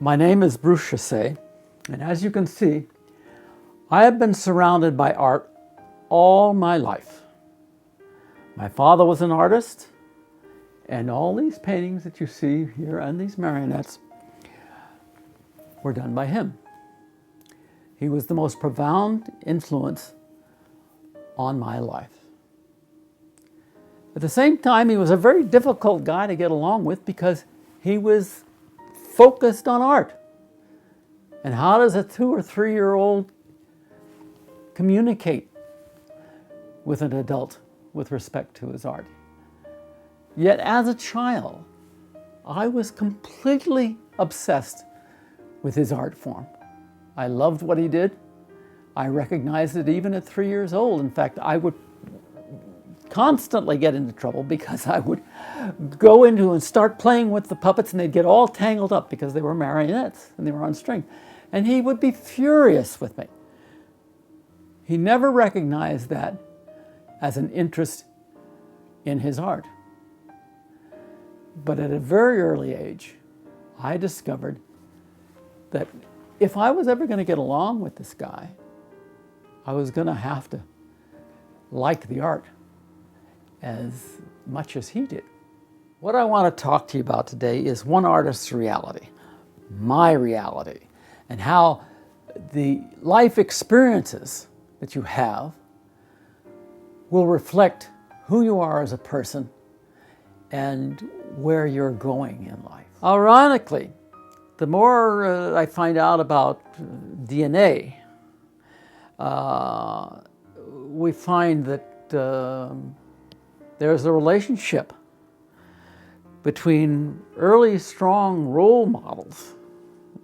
My name is Bruce Chesse, and as you can see, I have been surrounded by art all my life. My father was an artist, and all these paintings that you see here and these marionettes were done by him. He was the most profound influence on my life. At the same time, he was a very difficult guy to get along with because he was focused on art. And how does a 2 or 3-year-old communicate with an adult with respect to his art? Yet as a child, I was completely obsessed with his art form. I loved what he did. I recognized it even at 3 years old. In fact, I would constantly get into trouble because I would go into and start playing with the puppets and they'd get all tangled up because they were marionettes and they were on string. And he would be furious with me. He never recognized that as an interest in his art. But at a very early age, I discovered that if I was ever going to get along with this guy, I was going to have to like the art as much as he did. What I want to talk to you about today is one artist's reality, my reality, and how the life experiences that you have will reflect who you are as a person and where you're going in life. Ironically, the more I find out about DNA, we find that there's a relationship between early strong role models,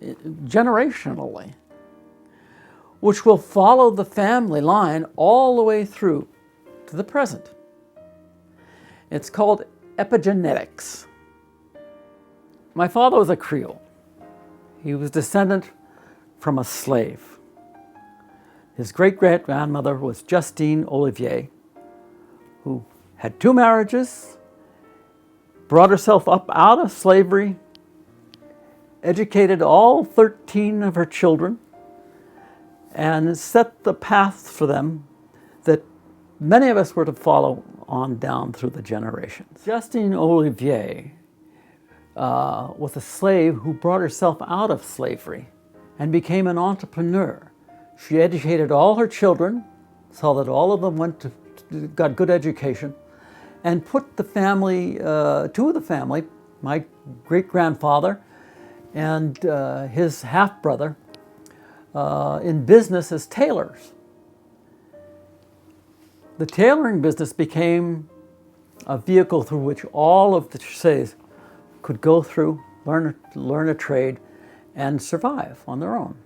generationally, which will follow the family line all the way through to the present. It's called epigenetics. My father was a Creole. He was descendant from a slave. His great-great-grandmother was Justine Olivier, who had 2 marriages, brought herself up out of slavery, educated all 13 of her children, and set the path for them that many of us were to follow on down through the generations. Justine Olivier was a slave who brought herself out of slavery and became an entrepreneur. She educated all her children so that all of them got good education, and put the family, 2 of the family, my great-grandfather and his half-brother, in business as tailors. The tailoring business became a vehicle through which all of the Chesses could go through, learn a trade, and survive on their own.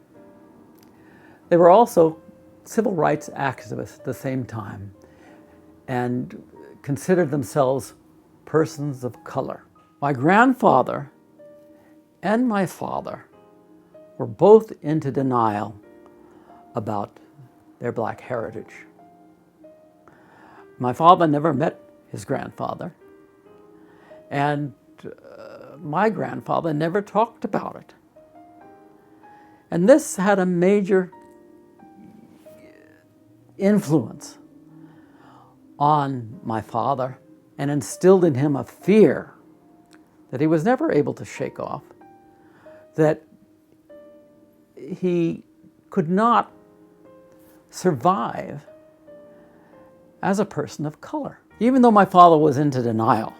They were also civil rights activists at the same time and considered themselves persons of color. My grandfather and my father were both into denial about their black heritage. My father never met his grandfather, and my grandfather never talked about it. And this had a major influence on my father and instilled in him a fear that he was never able to shake off, that he could not survive as a person of color. Even though my father was into denial,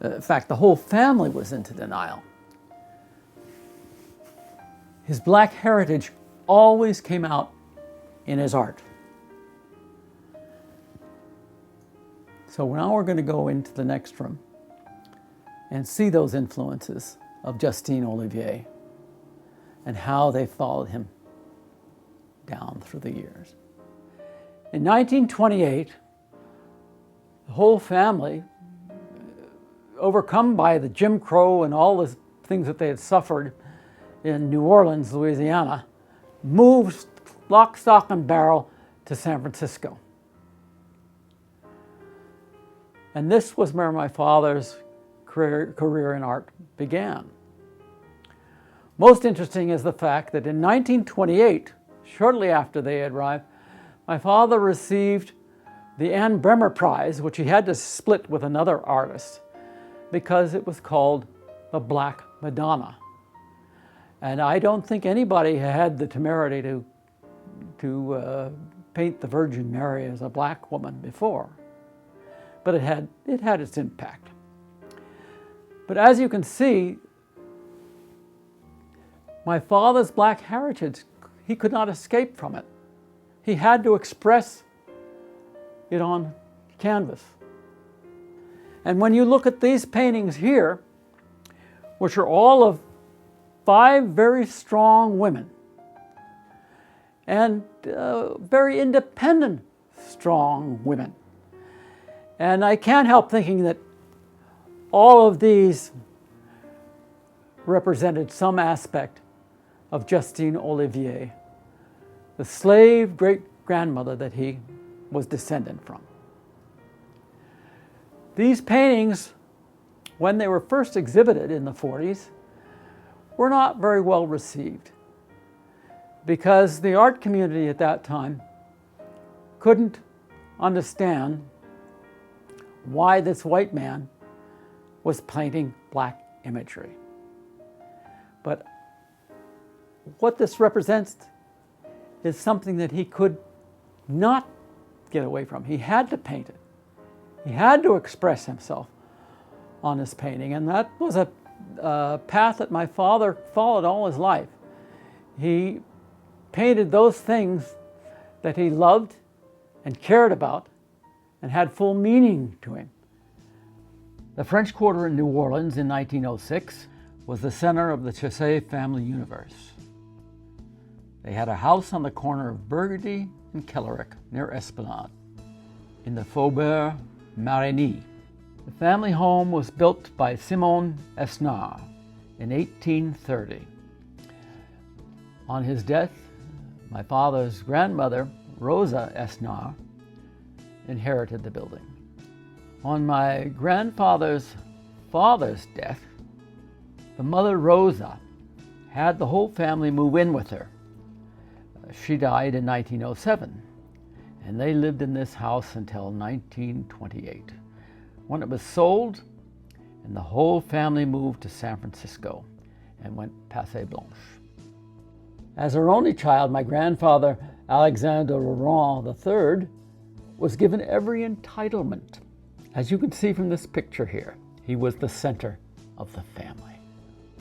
in fact, the whole family was into denial, his black heritage always came out in his art. So now we're going to go into the next room and see those influences of Justine Olivier and how they followed him down through the years. In 1928, the whole family, overcome by the Jim Crow and all the things that they had suffered in New Orleans, Louisiana, moved lock, stock, and barrel to San Francisco. And this was where my father's career in art began. Most interesting is the fact that in 1928, shortly after they had arrived, my father received the Anne Bremer Prize, which he had to split with another artist because it was called the Black Madonna. And I don't think anybody had the temerity to paint the Virgin Mary as a black woman before. But it had its impact. But as you can see, my father's black heritage, he could not escape from it. He had to express it on canvas. And when you look at these paintings here, which are all of 5 very strong women, and very independent, strong women. And I can't help thinking that all of these represented some aspect of Justine Olivier, the slave great-grandmother that he was descendant from. These paintings, when they were first exhibited in the 40s, were not very well received because the art community at that time couldn't understand why this white man was painting black imagery. But what this represents is something that he could not get away from. He had to paint it. He had to express himself on his painting, and that was a path that my father followed all his life. He painted those things that he loved and cared about and had full meaning to him. The French Quarter in New Orleans in 1906 was the center of the Chesse family universe. They had a house on the corner of Burgundy and Kellerick near Esplanade in the Faubourg Marigny. The family home was built by Simon Esnard in 1830. On his death, my father's grandmother, Rosa Esnard, inherited the building. On my grandfather's father's death, the mother, Rosa, had the whole family move in with her. She died in 1907, and they lived in this house until 1928, when it was sold, and the whole family moved to San Francisco and went Passe Blanche. As her only child, my grandfather, Alexander Laurent III, was given every entitlement. As you can see from this picture here, he was the center of the family.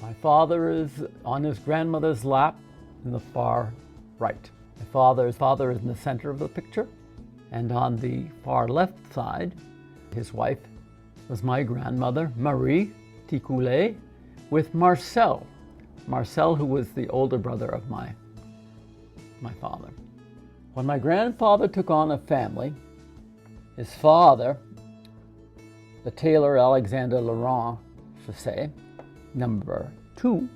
My father is on his grandmother's lap in the far right. My father's father is in the center of the picture, and on the far left side, his wife was my grandmother, Marie Ticoulet, with Marcel. Marcel, who was the older brother of my father. When my grandfather took on a family, his father, the tailor Alexander Laurent Chesse, number 2,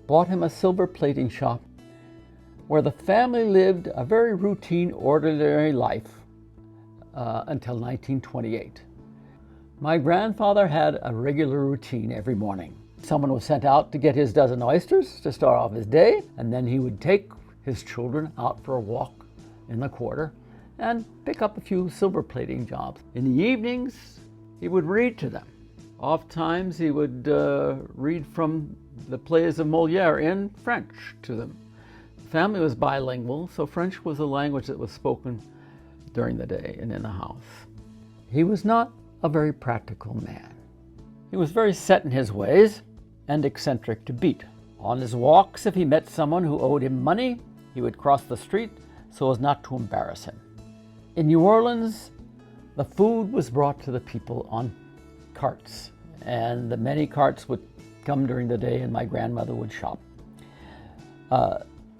bought him a silver plating shop where the family lived a very routine, ordinary life until 1928. My grandfather had a regular routine every morning. Someone was sent out to get his dozen oysters to start off his day, and then he would take his children out for a walk in the quarter and pick up a few silver plating jobs. In the evenings, he would read to them. Oftentimes, he would read from the plays of Molière in French to them. The family was bilingual, so French was a language that was spoken during the day and in the house. He was not a very practical man. He was very set in his ways and eccentric to beat. On his walks, if he met someone who owed him money, he would cross the street so as not to embarrass him. In New Orleans, the food was brought to the people on carts, and the many carts would come during the day and my grandmother would shop.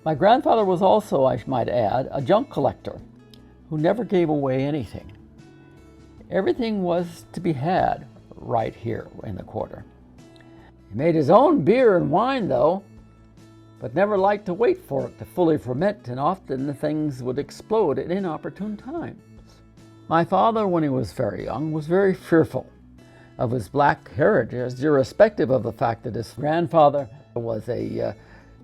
My grandfather was also, I might add, a junk collector who never gave away anything. Everything was to be had right here in the quarter. He made his own beer and wine, though, but never liked to wait for it to fully ferment, and often the things would explode at inopportune times. My father, when he was very young, was very fearful of his black heritage, irrespective of the fact that his grandfather Was a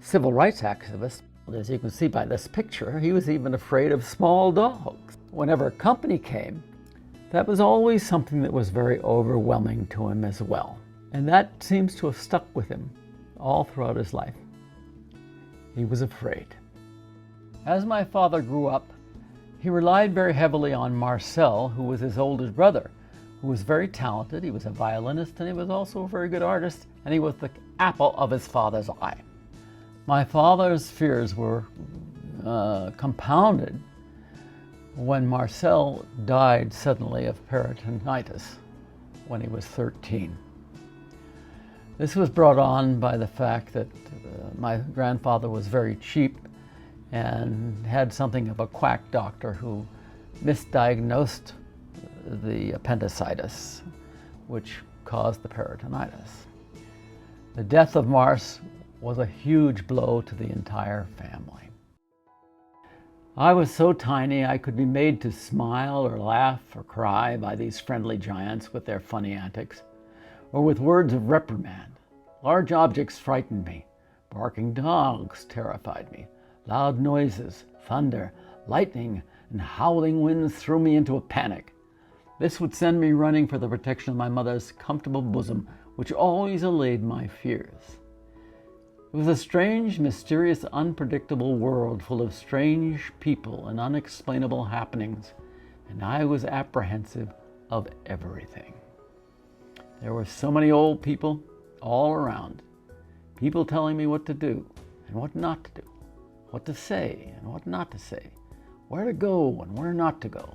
civil rights activist. As you can see by this picture, he was even afraid of small dogs. Whenever company came, that was always something that was very overwhelming to him as well. And that seems to have stuck with him all throughout his life. He was afraid. As my father grew up, he relied very heavily on Marcel, who was his older brother, who was very talented. He was a violinist and he was also a very good artist, and he was the apple of his father's eye. My father's fears were compounded when Marcel died suddenly of peritonitis when he was 13. This was brought on by the fact that my grandfather was very cheap and had something of a quack doctor who misdiagnosed the appendicitis, which caused the peritonitis. The death of Mars was a huge blow to the entire family. I was so tiny I could be made to smile or laugh or cry by these friendly giants with their funny antics, or with words of reprimand. Large objects frightened me. Barking dogs terrified me. Loud noises, thunder, lightning, and howling winds threw me into a panic. This would send me running for the protection of my mother's comfortable bosom, which always allayed my fears. It was a strange, mysterious, unpredictable world full of strange people and unexplainable happenings, and I was apprehensive of everything. There were so many old people all around, people telling me what to do and what not to do, what to say and what not to say, where to go and where not to go.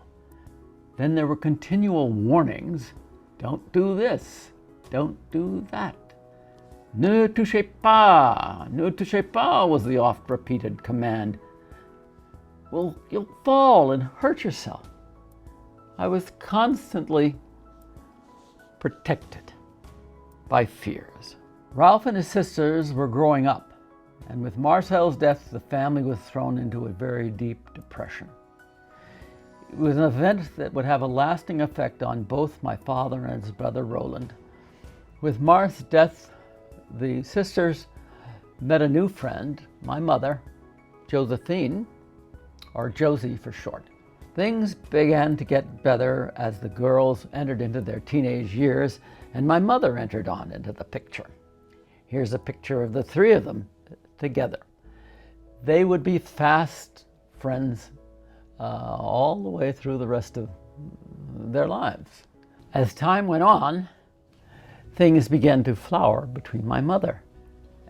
Then there were continual warnings, don't do this, don't do that. Ne touchez pas was the oft-repeated command. Well, you'll fall and hurt yourself. I was constantly protected by fears. Ralph and his sisters were growing up, and with Marcel's death, the family was thrown into a very deep depression. It was an event that would have a lasting effect on both my father and his brother Roland. With Mar's death, the sisters met a new friend, my mother, Josephine, or Josie for short. Things began to get better as the girls entered into their teenage years, and my mother entered on into the picture. Here's a picture of the three of them together. They would be fast friends all the way through the rest of their lives. As time went on, things began to flower between my mother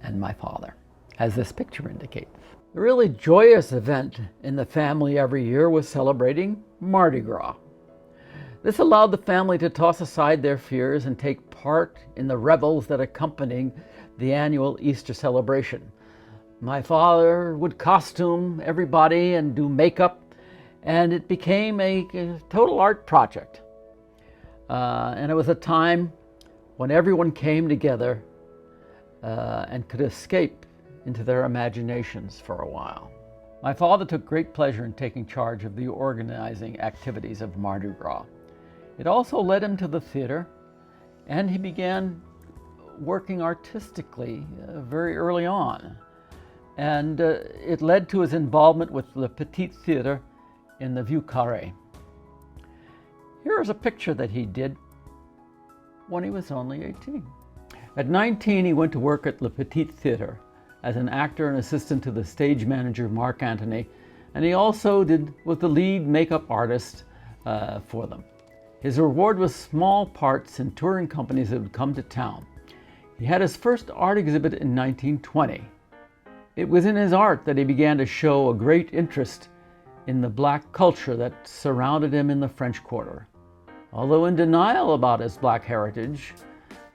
and my father, as this picture indicates. The really joyous event in the family every year was celebrating Mardi Gras. This allowed the family to toss aside their fears and take part in the revels that accompanied the annual Easter celebration. My father would costume everybody and do makeup, and it became a total art project. And it was a time when everyone came together and could escape into their imaginations for a while. My father took great pleasure in taking charge of the organizing activities of Mardi Gras. It also led him to the theater, and he began working artistically very early on. And it led to his involvement with the Petit Theatre in the Vieux Carré. Here is a picture that he did when he was only 18. At 19, he went to work at Le Petit Theatre as an actor and assistant to the stage manager Mark Antony, and he also was the lead makeup artist for them. His reward was small parts in touring companies that would come to town. He had his first art exhibit in 1920. It was in his art that he began to show a great interest in the black culture that surrounded him in the French Quarter. Although in denial about his black heritage,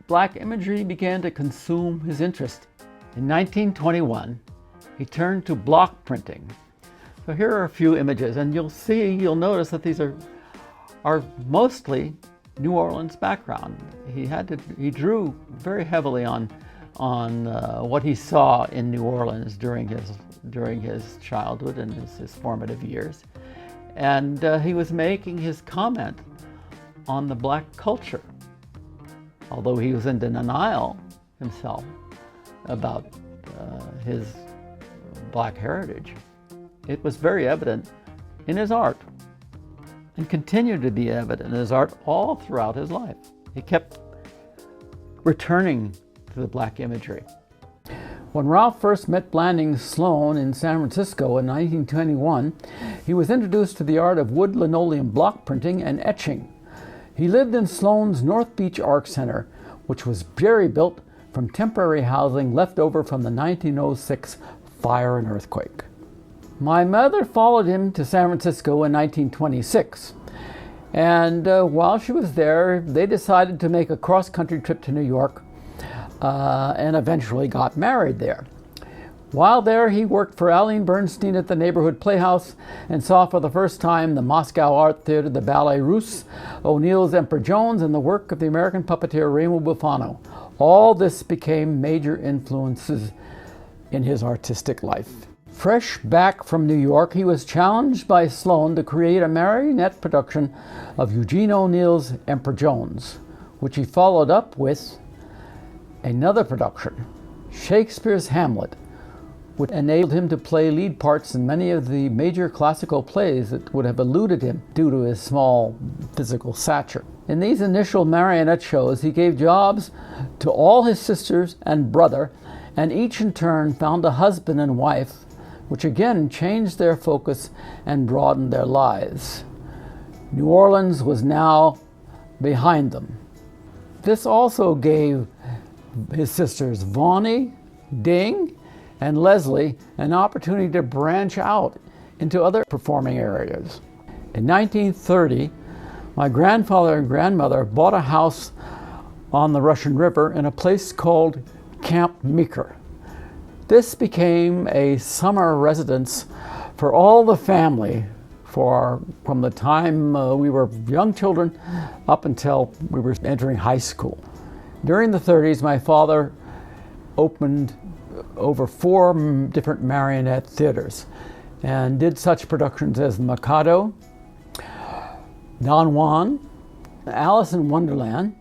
black imagery began to consume his interest. In 1921, he turned to block printing. So here are a few images, and you'll notice that these are mostly New Orleans background. He drew very heavily on what he saw in New Orleans during his childhood and his formative years. And he was making his comment on the black culture. Although he was in denial himself, about his black heritage. It was very evident in his art and continued to be evident in his art all throughout his life. He kept returning to the black imagery. When Ralph first met Blanding Sloan in San Francisco in 1921, he was introduced to the art of wood linoleum block printing and etching. He lived in Sloan's North Beach Art Center, which was jerry-built from temporary housing left over from the 1906 fire and earthquake. My mother followed him to San Francisco in 1926, and while she was there, they decided to make a cross-country trip to New York and eventually got married there. While there, he worked for Aline Bernstein at the neighborhood playhouse and saw for the first time the Moscow Art Theater, the Ballet Russe, O'Neill's Emperor Jones, and the work of the American puppeteer Remo Buffano. All this became major influences in his artistic life. Fresh back from New York, he was challenged by Sloan to create a marionette production of Eugene O'Neill's Emperor Jones, which he followed up with another production, Shakespeare's Hamlet, which enabled him to play lead parts in many of the major classical plays that would have eluded him due to his small physical stature. In these initial marionette shows, he gave jobs to all his sisters and brother, and each in turn found a husband and wife, which again changed their focus and broadened their lives. New Orleans was now behind them. This also gave his sisters Vonnie, Ding, and Leslie an opportunity to branch out into other performing areas. In 1930, my grandfather and grandmother bought a house on the Russian River in a place called Camp Meeker. This became a summer residence for all the family from the time we were young children up until we were entering high school. During the 30s, my father opened over 4 different marionette theaters and did such productions as Mikado, Don Juan, Alice in Wonderland,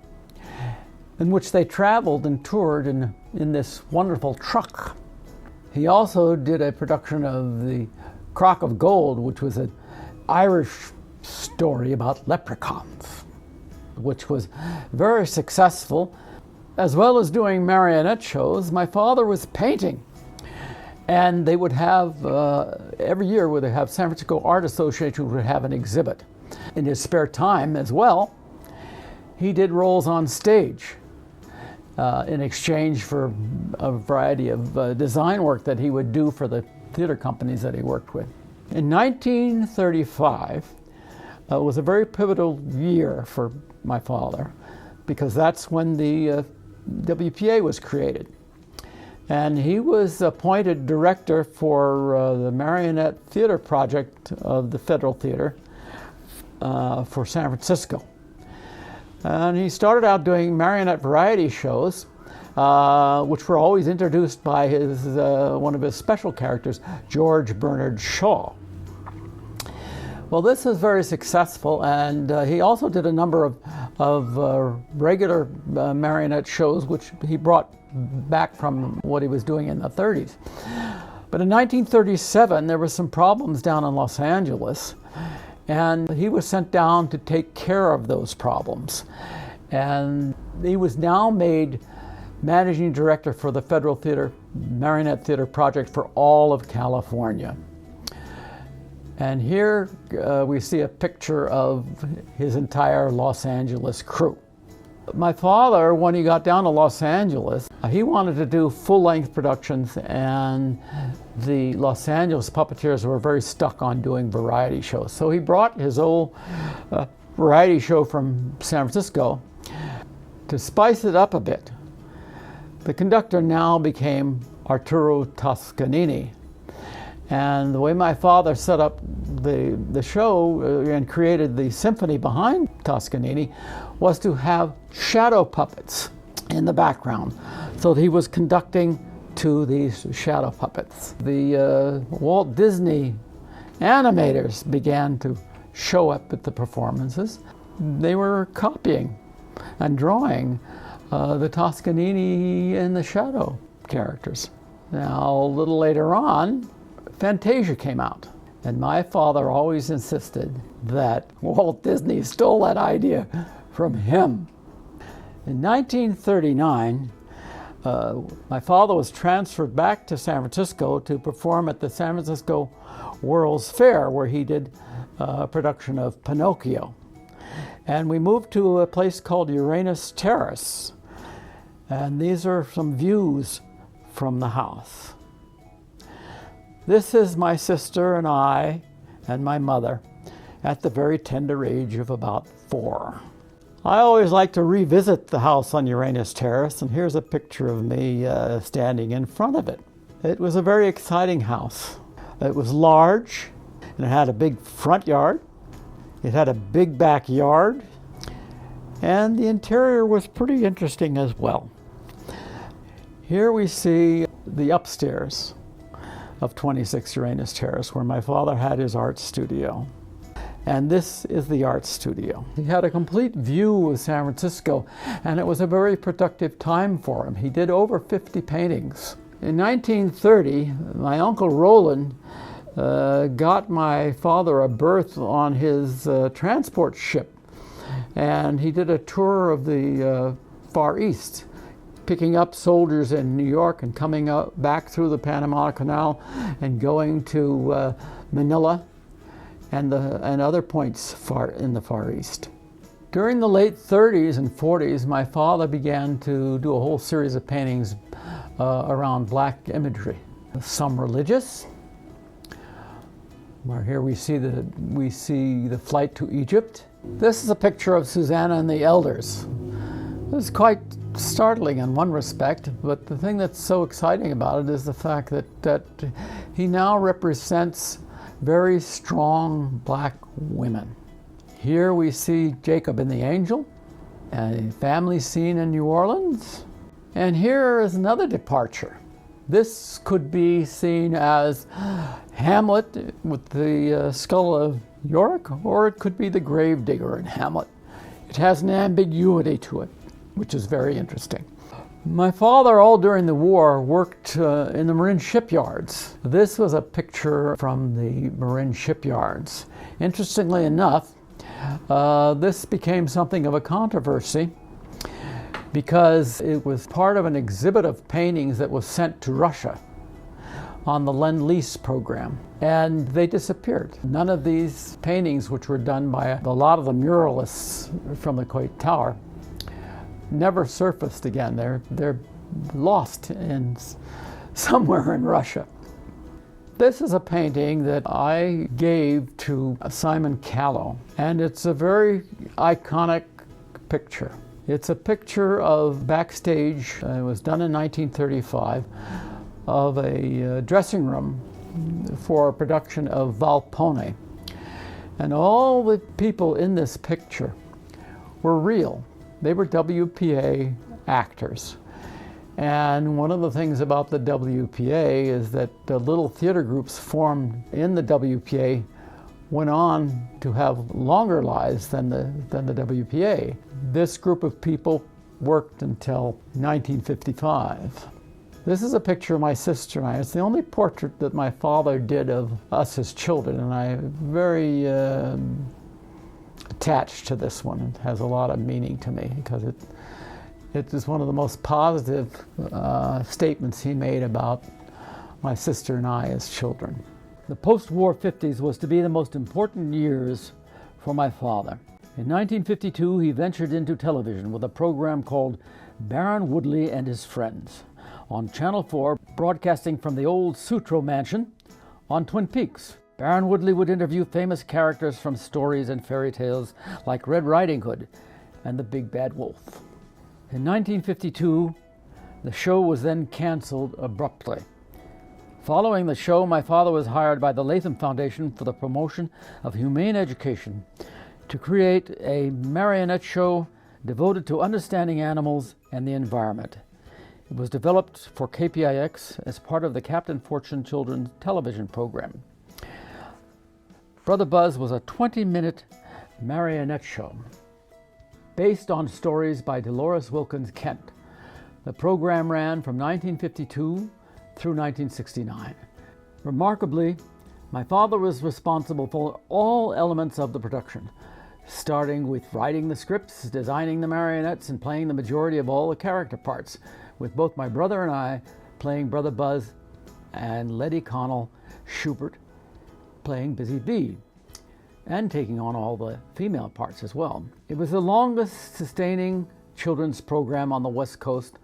in which they traveled and toured in this wonderful truck. He also did a production of The Crock of Gold, which was an Irish story about leprechauns, which was very successful. As well as doing marionette shows, my father was painting. And they would have, every year, would have San Francisco Art Association would have an exhibit. In his spare time as well, he did roles on stage in exchange for a variety of design work that he would do for the theater companies that he worked with. In 1935, was a very pivotal year for my father, because that's when the WPA was created. And he was appointed director for the Marionette Theater Project of the Federal Theater for San Francisco. And he started out doing marionette variety shows, which were always introduced by one of his special characters, George Bernard Shaw. Well, this was very successful, and he also did a number of regular marionette shows, which he brought back from what he was doing in the 30s. But in 1937, there were some problems down in Los Angeles, and he was sent down to take care of those problems. And he was now made managing director for the Federal Theater Marionette Theater Project for all of California. And here we see a picture of his entire Los Angeles crew. My father, when he got down to Los Angeles, he wanted to do full-length productions, and the Los Angeles puppeteers were very stuck on doing variety shows. So he brought his old variety show from San Francisco to spice it up a bit. The conductor now became Arturo Toscanini. And the way my father set up the show and created the symphony behind Toscanini was to have shadow puppets in the background. So he was conducting to these shadow puppets. The Walt Disney animators began to show up at the performances. They were copying and drawing the Toscanini and the shadow characters. Now, a little later on, Fantasia came out. And my father always insisted that Walt Disney stole that idea from him. In 1939, my father was transferred back to San Francisco to perform at the San Francisco World's Fair, where he did a production of Pinocchio. And we moved to a place called Uranus Terrace. And these are some views from the house. This is my sister and I and my mother at the very tender age of about 4. I always like to revisit the house on Uranus Terrace, and here's a picture of me standing in front of it. It was a very exciting house. It was large, and it had a big front yard. It had a big backyard, and the interior was pretty interesting as well. Here we see the upstairs of 26 Uranus Terrace, where my father had his art studio. And this is the art studio. He had a complete view of San Francisco, and it was a very productive time for him. He did over 50 paintings. In 1930, my Uncle Roland got my father a berth on his transport ship, and he did a tour of the Far East, picking up soldiers in New York and coming back through the Panama Canal and going to Manila and other points in the Far East. During the late 30s and 40s, my father began to do a whole series of paintings around black imagery. Some religious, where here we see the flight to Egypt. This is a picture of Susanna and the Elders. It was quite startling in one respect, but the thing that's so exciting about it is the fact that he now represents very strong black women. Here we see Jacob and the Angel, a family scene in New Orleans. And here is another departure. This could be seen as Hamlet with the skull of Yorick, or it could be the gravedigger in Hamlet. It has an ambiguity to it, which is very interesting. My father, all during the war, worked in the marine shipyards. This was a picture from the marine shipyards. Interestingly enough, this became something of a controversy because it was part of an exhibit of paintings that was sent to Russia on the Lend-Lease program, and they disappeared. None of these paintings, which were done by a lot of the muralists from the Coit Tower, never surfaced again. They're lost somewhere in Russia. This is a painting that I gave to Simon Callow, and it's a very iconic picture. It's a picture of backstage, it was done in 1935, of a dressing room for a production of Valpone. And all the people in this picture were real. They were WPA actors. And one of the things about the WPA is that the little theater groups formed in the WPA went on to have longer lives than the WPA. This group of people worked until 1955. This is a picture of my sister and I. It's the only portrait that my father did of us as children, and I'm very attached to this one. It has a lot of meaning to me because it is one of the most positive statements he made about my sister and I as children. The post-war 50s was to be the most important years for my father. In 1952, he ventured into television with a program called Baron Woodley and His Friends on Channel 4, broadcasting from the old Sutro Mansion on Twin Peaks. Baron Woodley would interview famous characters from stories and fairy tales like Red Riding Hood and the Big Bad Wolf. In 1952, the show was then canceled abruptly. Following the show, my father was hired by the Latham Foundation for the Promotion of Humane Education to create a marionette show devoted to understanding animals and the environment. It was developed for KPIX as part of the Captain Fortune children's television program. Brother Buzz was a 20-minute marionette show based on stories by Dolores Wilkins Kent, The program ran from 1952 through 1969. Remarkably, my father was responsible for all elements of the production, starting with writing the scripts, designing the marionettes, and playing the majority of all the character parts, with both my brother and I playing Brother Buzz and Letty Connell Schubert playing Busy Bee, and taking on all the female parts as well. It was the longest sustaining children's program on the West Coast,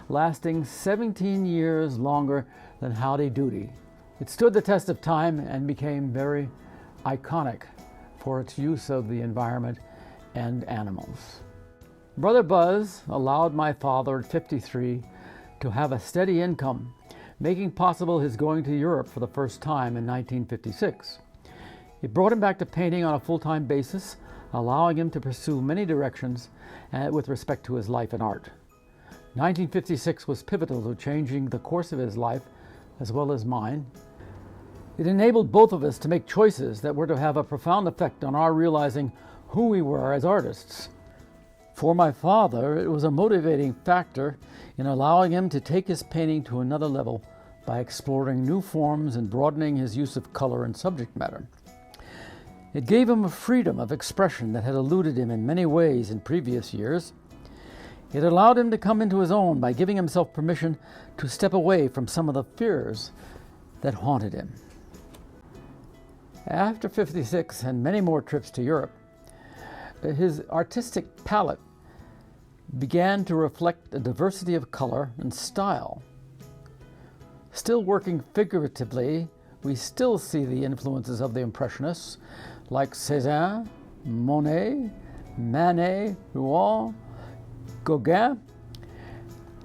lasting 17 years longer than Howdy Doody. It stood the test of time and became very iconic for its use of the environment and animals. Brother Buzz allowed my father at 53 to have a steady income, making possible his going to Europe for the first time in 1956. It brought him back to painting on a full-time basis, allowing him to pursue many directions with respect to his life and art. 1956 was pivotal to changing the course of his life as well as mine. It enabled both of us to make choices that were to have a profound effect on our realizing who we were as artists. For my father, it was a motivating factor in allowing him to take his painting to another level by exploring new forms and broadening his use of color and subject matter. It gave him a freedom of expression that had eluded him in many ways in previous years. It allowed him to come into his own by giving himself permission to step away from some of the fears that haunted him. After 56 and many more trips to Europe, his artistic palette began to reflect a diversity of color and style. Still working figuratively, we still see the influences of the Impressionists like Cézanne, Monet, Manet, Rouen, Gauguin,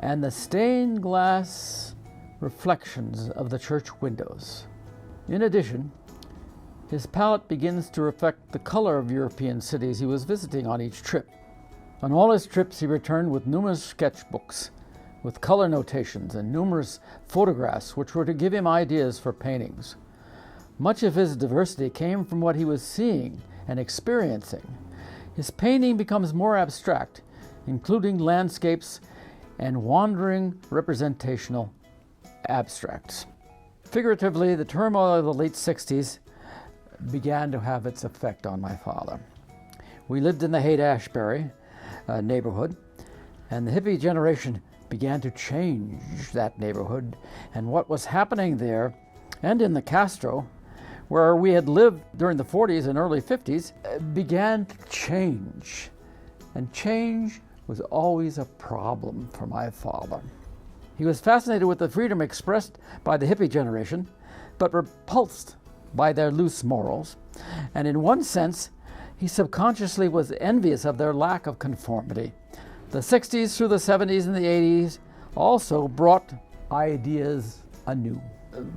and the stained glass reflections of the church windows. In addition, his palette begins to reflect the color of European cities he was visiting on each trip. On all his trips, he returned with numerous sketchbooks, with color notations and numerous photographs which were to give him ideas for paintings. Much of his diversity came from what he was seeing and experiencing. His painting becomes more abstract, including landscapes and wandering representational abstracts. Figuratively, the turmoil of the late 60s began to have its effect on my father. We lived in the Haight-Ashbury neighborhood, and the hippie generation began to change that neighborhood, and what was happening there and in the Castro, where we had lived during the 40s and early 50s, began to change. And change was always a problem for my father. He was fascinated with the freedom expressed by the hippie generation, but repulsed by their loose morals, and in one sense, he subconsciously was envious of their lack of conformity. The 60s through the 70s and the 80s also brought ideas anew.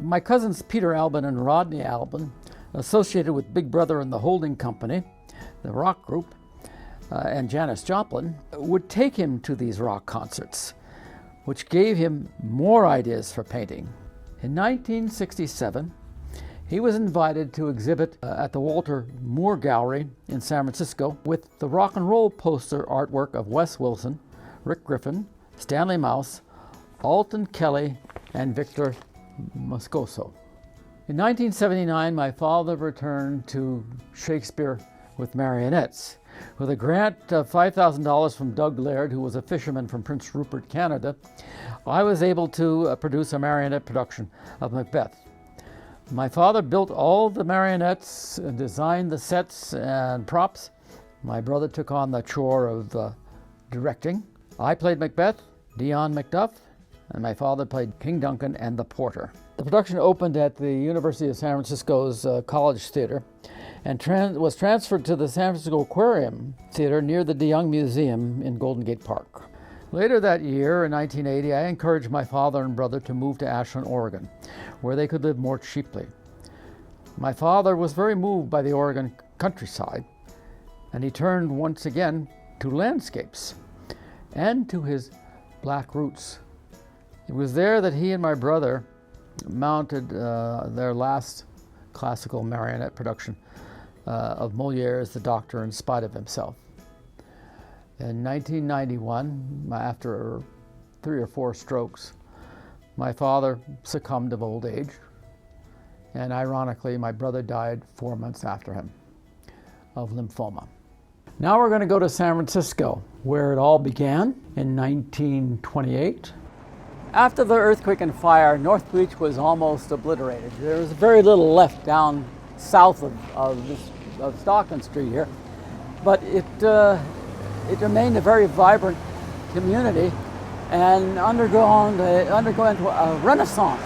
My cousins Peter Albin and Rodney Albin, associated with Big Brother and the Holding Company, the rock group, and Janis Joplin, would take him to these rock concerts, which gave him more ideas for painting. In 1967, he was invited to exhibit at the Walter Moore Gallery in San Francisco with the rock and roll poster artwork of Wes Wilson, Rick Griffin, Stanley Mouse, Alton Kelly, and Victor Moscoso. In 1979, my father returned to Shakespeare with marionettes. With a grant of $5,000 from Doug Laird, who was a fisherman from Prince Rupert, Canada, I was able to produce a marionette production of Macbeth. My father built all the marionettes, designed the sets and props. My brother took on the chore of directing. I played Macbeth, Dion Macduff, and my father played King Duncan and the Porter. The production opened at the University of San Francisco's College Theater and was transferred to the San Francisco Aquarium Theater near the DeYoung Museum in Golden Gate Park. Later that year, in 1980, I encouraged my father and brother to move to Ashland, Oregon, where they could live more cheaply. My father was very moved by the Oregon countryside, and he turned once again to landscapes and to his black roots. It was there that he and my brother mounted their last classical marionette production of Molière's The Doctor in Spite of Himself. In 1991, after 3 or 4 strokes. My father succumbed of old age, and ironically, my brother died 4 months after him of lymphoma. Now we're going to go to San Francisco, where it all began in 1928. After the earthquake and fire, North Beach was almost obliterated. There was very little left down south of Stockton Street here, but it remained a very vibrant community and undergoing a renaissance.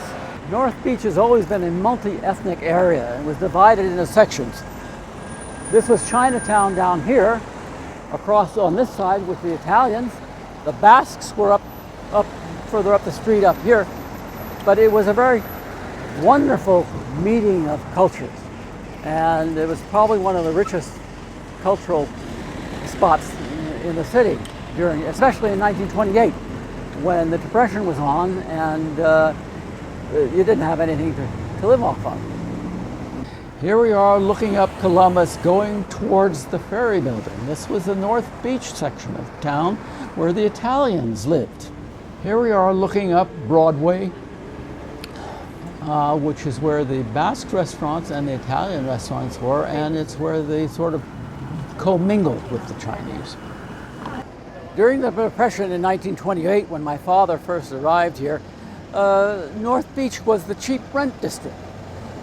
North Beach has always been a multi-ethnic area. It was divided into sections. This was Chinatown down here, across on this side with the Italians. The Basques were up further up the street up here, but it was a very wonderful meeting of cultures, and it was probably one of the richest cultural spots in the city especially in 1928, when the Depression was on and you didn't have anything to live off of. Here we are looking up Columbus going towards the Ferry Building. This was the North Beach section of town where the Italians lived. Here we are looking up Broadway, which is where the Basque restaurants and the Italian restaurants were, and it's where they sort of commingled with the Chinese. During the Depression in 1928, when my father first arrived here, North Beach was the cheap rent district.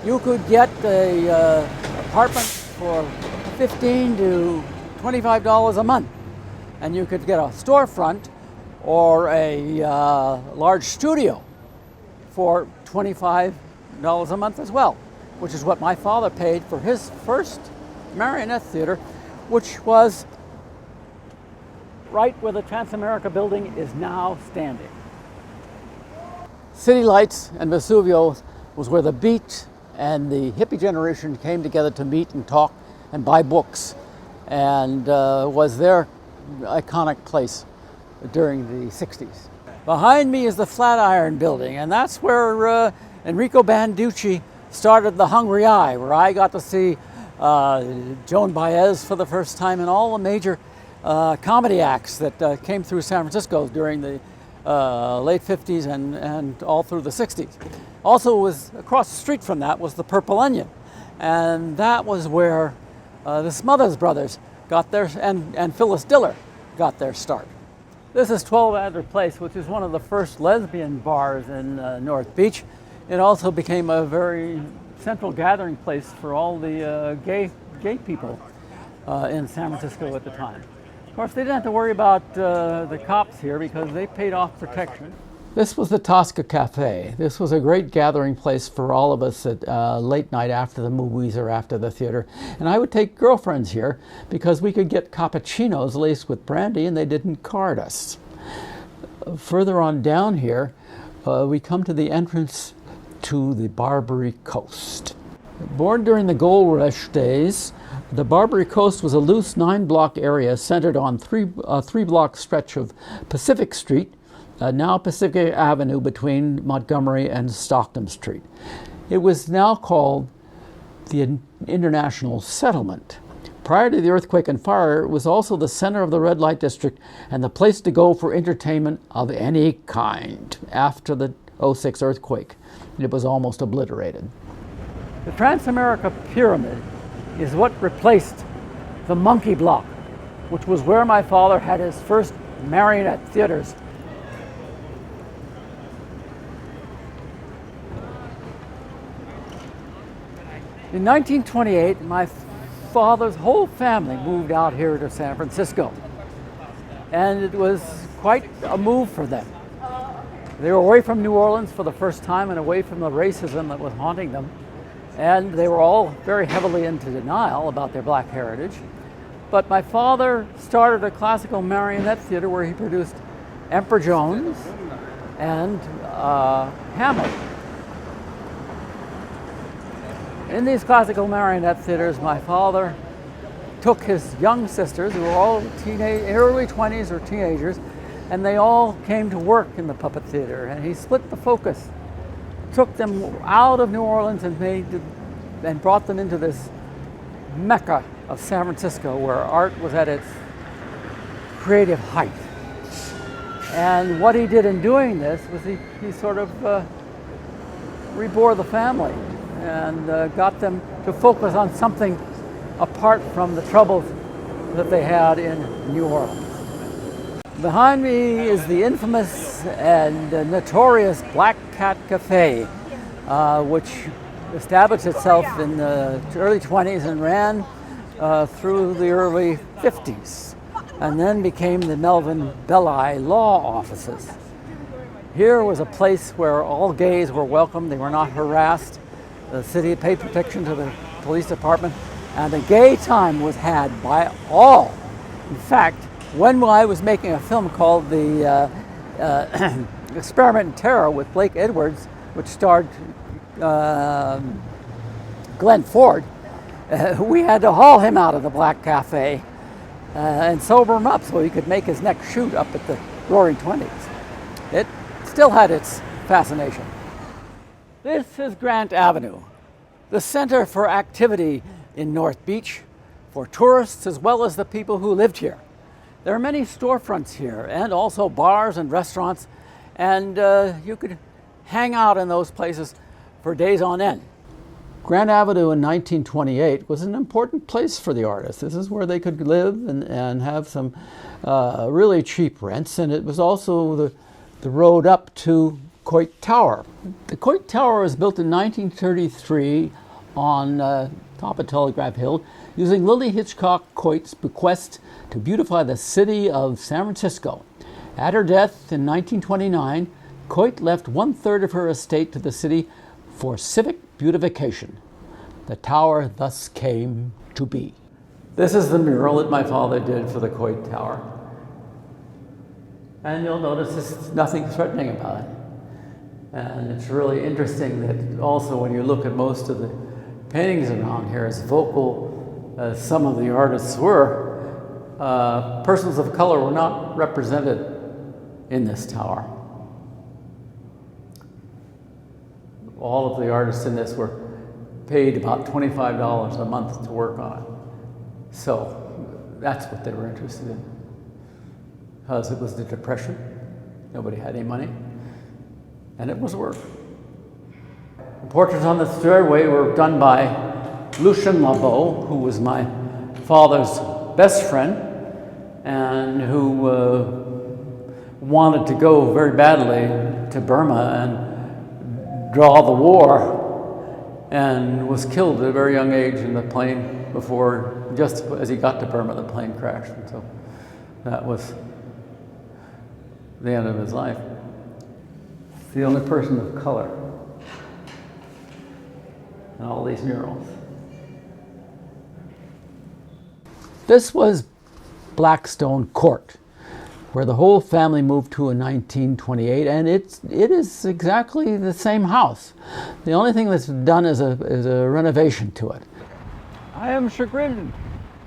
You could get an apartment for $15 to $25 a month, and you could get a storefront or a large studio for $25 a month as well, which is what my father paid for his first marionette theater, which was right where the Transamerica building is now standing. City Lights and Vesuvio was where the beat and the hippie generation came together to meet and talk and buy books, and was their iconic place during the 60s. Behind me is the Flatiron Building, and that's where Enrico Banducci started The Hungry Eye, where I got to see Joan Baez for the first time and all the major comedy acts that came through San Francisco during the late 50s and all through the 60s. Also was across the street from that was the Purple Onion, and that was where the Smothers Brothers got their, and Phyllis Diller got their start. This is 12 Adler Place, which is one of the first lesbian bars in North Beach. It also became a very central gathering place for all the gay people in San Francisco at the time. Of course, they didn't have to worry about the cops here because they paid off protection. This was the Tosca Cafe. This was a great gathering place for all of us at late night after the movies or after the theater. And I would take girlfriends here because we could get cappuccinos laced with brandy and they didn't card us. Further on down here, we come to the entrance to the Barbary Coast. Born during the gold rush days, the Barbary Coast was a loose 9-block area centered on a 3-block stretch of Pacific Street, now Pacific Avenue between Montgomery and Stockton Street. It was now called the International Settlement. Prior to the earthquake and fire, it was also the center of the red light district and the place to go for entertainment of any kind. After the '06 earthquake, it was almost obliterated. The Transamerica Pyramid is what replaced the Monkey Block, which was where my father had his first marionette theaters. In 1928, my father's whole family moved out here to San Francisco, and it was quite a move for them. They were away from New Orleans for the first time and away from the racism that was haunting them, and they were all very heavily into denial about their black heritage. But my father started a classical marionette theater where he produced Emperor Jones and Hamlet. In these classical marionette theaters, my father took his young sisters, who were all early 20s or teenagers, and they all came to work in the puppet theater. And he split the focus, took them out of New Orleans and brought them into this mecca of San Francisco, where art was at its creative height. And what he did in doing this was he sort of rebore the family and got them to focus on something apart from the troubles that they had in New Orleans. Behind me is the infamous and notorious Black Cat Cafe, which established itself in the early 20s and ran through the early 50s, and then became the Melvin Belli law offices. Here was a place where all gays were welcome, they were not harassed. The city paid protection to the police department, and a gay time was had by all. In fact, when I was making a film called The Experiment in Terror with Blake Edwards, which starred Glenn Ford, we had to haul him out of the Black Cafe and sober him up so he could make his next shoot up at the Roaring Twenties. It still had its fascination. This is Grant Avenue, the center for activity in North Beach for tourists as well as the people who lived here. There are many storefronts here and also bars and restaurants, and you could hang out in those places for days on end. Grant Avenue in 1928 was an important place for the artists. This is where they could live and have some really cheap rents, and it was also the road up to Coit Tower. The Coit Tower was built in 1933 on top of Telegraph Hill using Lily Hitchcock Coit's bequest to beautify the city of San Francisco. At her death in 1929, Coit left 1/3 of her estate to the city for civic beautification. The tower thus came to be. This is the mural that my father did for the Coit Tower. And you'll notice there's nothing threatening about it. And it's really interesting that also when you look at most of the paintings around here, as vocal as some of the artists were, persons of color were not represented in this tower. All of the artists in this were paid about $25 a month to work on it. So that's what they were interested in. Because it was the Depression, nobody had any money, and it was work. The portraits on the stairway were done by Lucien Labeau, who was my father's best friend and who wanted to go very badly to Burma and draw the war, and was killed at a very young age in the plane before, just as he got to Burma, the plane crashed, and so that was the end of his life. The only person of color in all these murals. This was Blackstone Court, where the whole family moved to in 1928, and it is exactly the same house. The only thing that's done is a renovation to it. I am chagrined.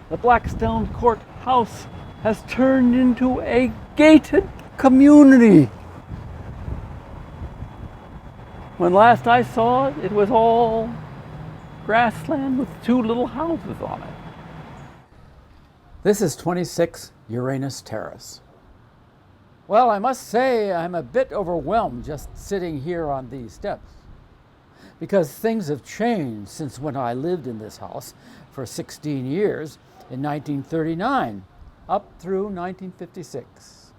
The Blackstone Court house has turned into a gated community. When last I saw it, it was all grassland with 2 little houses on it. This is 26 Uranus Terrace. Well, I must say I'm a bit overwhelmed just sitting here on these steps, because things have changed since when I lived in this house for 16 years in 1939 up through 1956.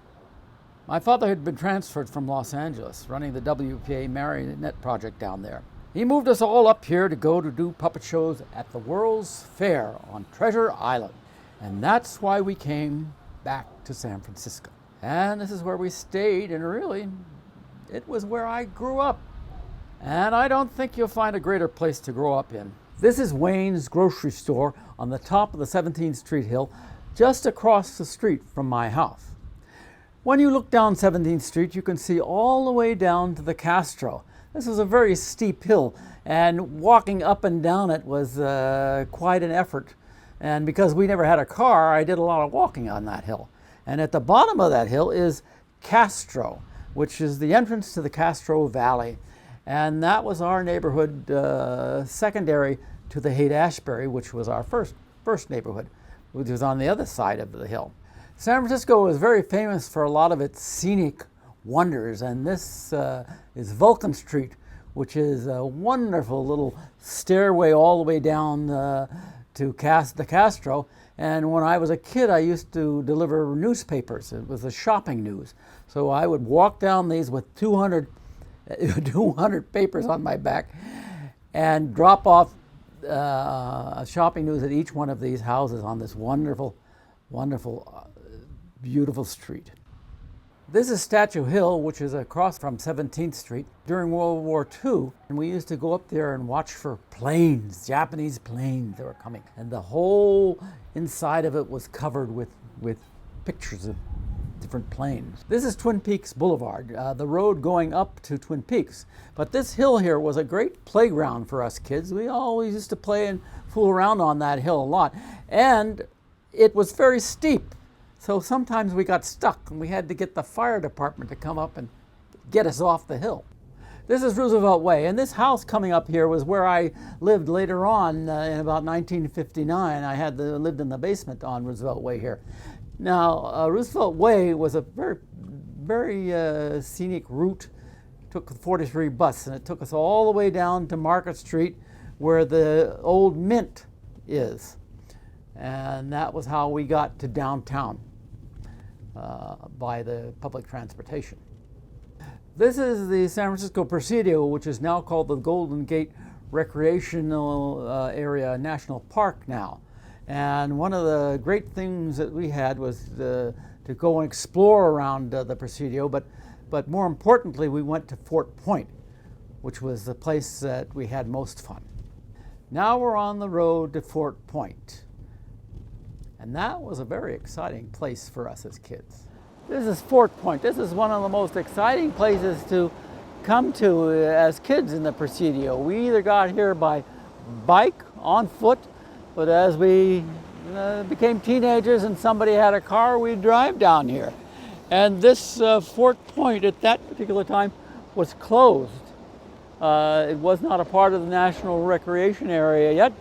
My father had been transferred from Los Angeles, running the WPA Marionette project down there. He moved us all up here to go to do puppet shows at the World's Fair on Treasure Island. And that's why we came back to San Francisco. And this is where we stayed, and really, it was where I grew up. And I don't think you'll find a greater place to grow up in. This is Wayne's grocery store on the top of the 17th Street Hill, just across the street from my house. When you look down 17th Street, you can see all the way down to the Castro. This is a very steep hill, and walking up and down it was quite an effort. And because we never had a car, I did a lot of walking on that hill. And at the bottom of that hill is Castro, which is the entrance to the Castro Valley. And that was our neighborhood secondary to the Haight-Ashbury, which was our first neighborhood, which was on the other side of the hill. San Francisco is very famous for a lot of its scenic wonders, and this is Vulcan Street, which is a wonderful little stairway all the way down to the Castro. And when I was a kid, I used to deliver newspapers. It was the shopping news. So I would walk down these with 200 papers on my back and drop off shopping news at each one of these houses on this wonderful, beautiful street. This is Statue Hill, which is across from 17th Street. During World War II, and we used to go up there and watch for planes, Japanese planes that were coming. And the whole inside of it was covered with pictures of different planes. This is Twin Peaks Boulevard, the road going up to Twin Peaks. But this hill here was a great playground for us kids. We always used to play and fool around on that hill a lot. And it was very steep. So sometimes we got stuck and we had to get the fire department to come up and get us off the hill. This is Roosevelt Way, and this house coming up here was where I lived later on in about 1959. I lived in the basement on Roosevelt Way here. Now, Roosevelt Way was a very scenic route. It took the 43 bus, and it took us all the way down to Market Street where the old Mint is. And that was how we got to downtown. By the public transportation. This is the San Francisco Presidio, which is now called the Golden Gate Recreational Area National Park now. And one of the great things that we had was to go and explore around the Presidio, but more importantly, we went to Fort Point, which was the place that we had most fun. Now we're on the road to Fort Point. And that was a very exciting place for us as kids. This is Fort Point. This is one of the most exciting places to come to as kids in the Presidio. We either got here by bike, on foot, but as we became teenagers and somebody had a car, we'd drive down here. And this Fort Point at that particular time was closed. It was not a part of the National Recreation Area yet.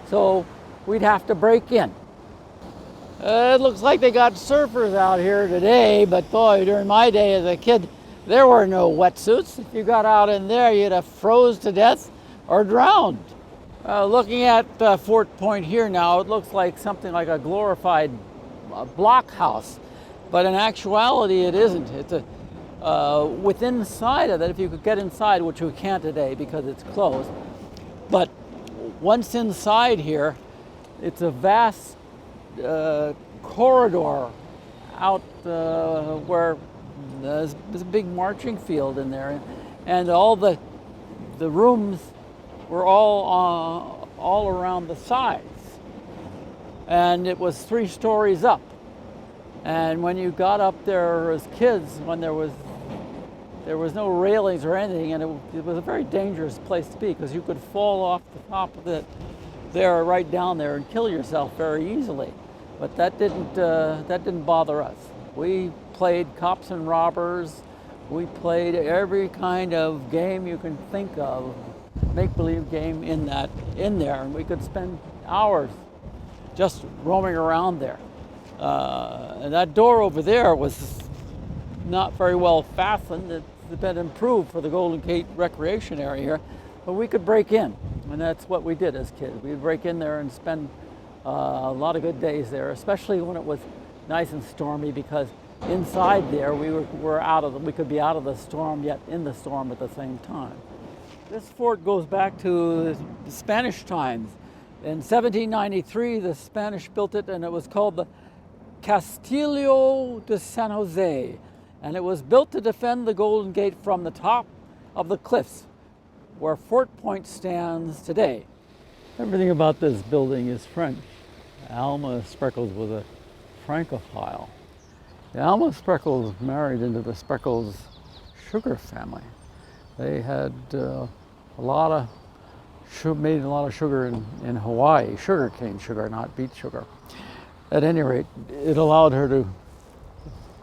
So we'd have to break in. It looks like they got surfers out here today, but boy, during my day as a kid, there were no wetsuits. If you got out in there, you'd have froze to death or drowned. Looking at Fort Point here now, it looks like something like a glorified blockhouse, but in actuality, it isn't. It's within inside of it, if you could get inside, which we can't today because it's closed, but once inside here, it's a vast corridor out where there's a big marching field in there, and all the rooms were all around the sides, and it was 3 stories up. And when you got up there as kids, when there was no railings or anything, and it was a very dangerous place to be because you could fall off the top of it there, right down there, and kill yourself very easily. But that didn't bother us. We played cops and robbers. We played every kind of game you can think of, make-believe game in there, and we could spend hours just roaming around there. And that door over there was not very well fastened. It's been improved for the Golden Gate Recreation Area here, but we could break in, and that's what we did as kids. We'd break in there and spend a lot of good days there, especially when it was nice and stormy, because inside there we could be out of the storm yet in the storm at the same time. This fort goes back to the Spanish times. In 1793, the Spanish built it, and it was called the Castillo de San Jose, and it was built to defend the Golden Gate from the top of the cliffs where Fort Point stands today. Everything about this building is French. Alma Spreckels was a Francophile. The Alma Spreckels married into the Spreckels sugar family. They had made a lot of sugar in Hawaii, sugarcane sugar, not beet sugar. At any rate, it allowed her to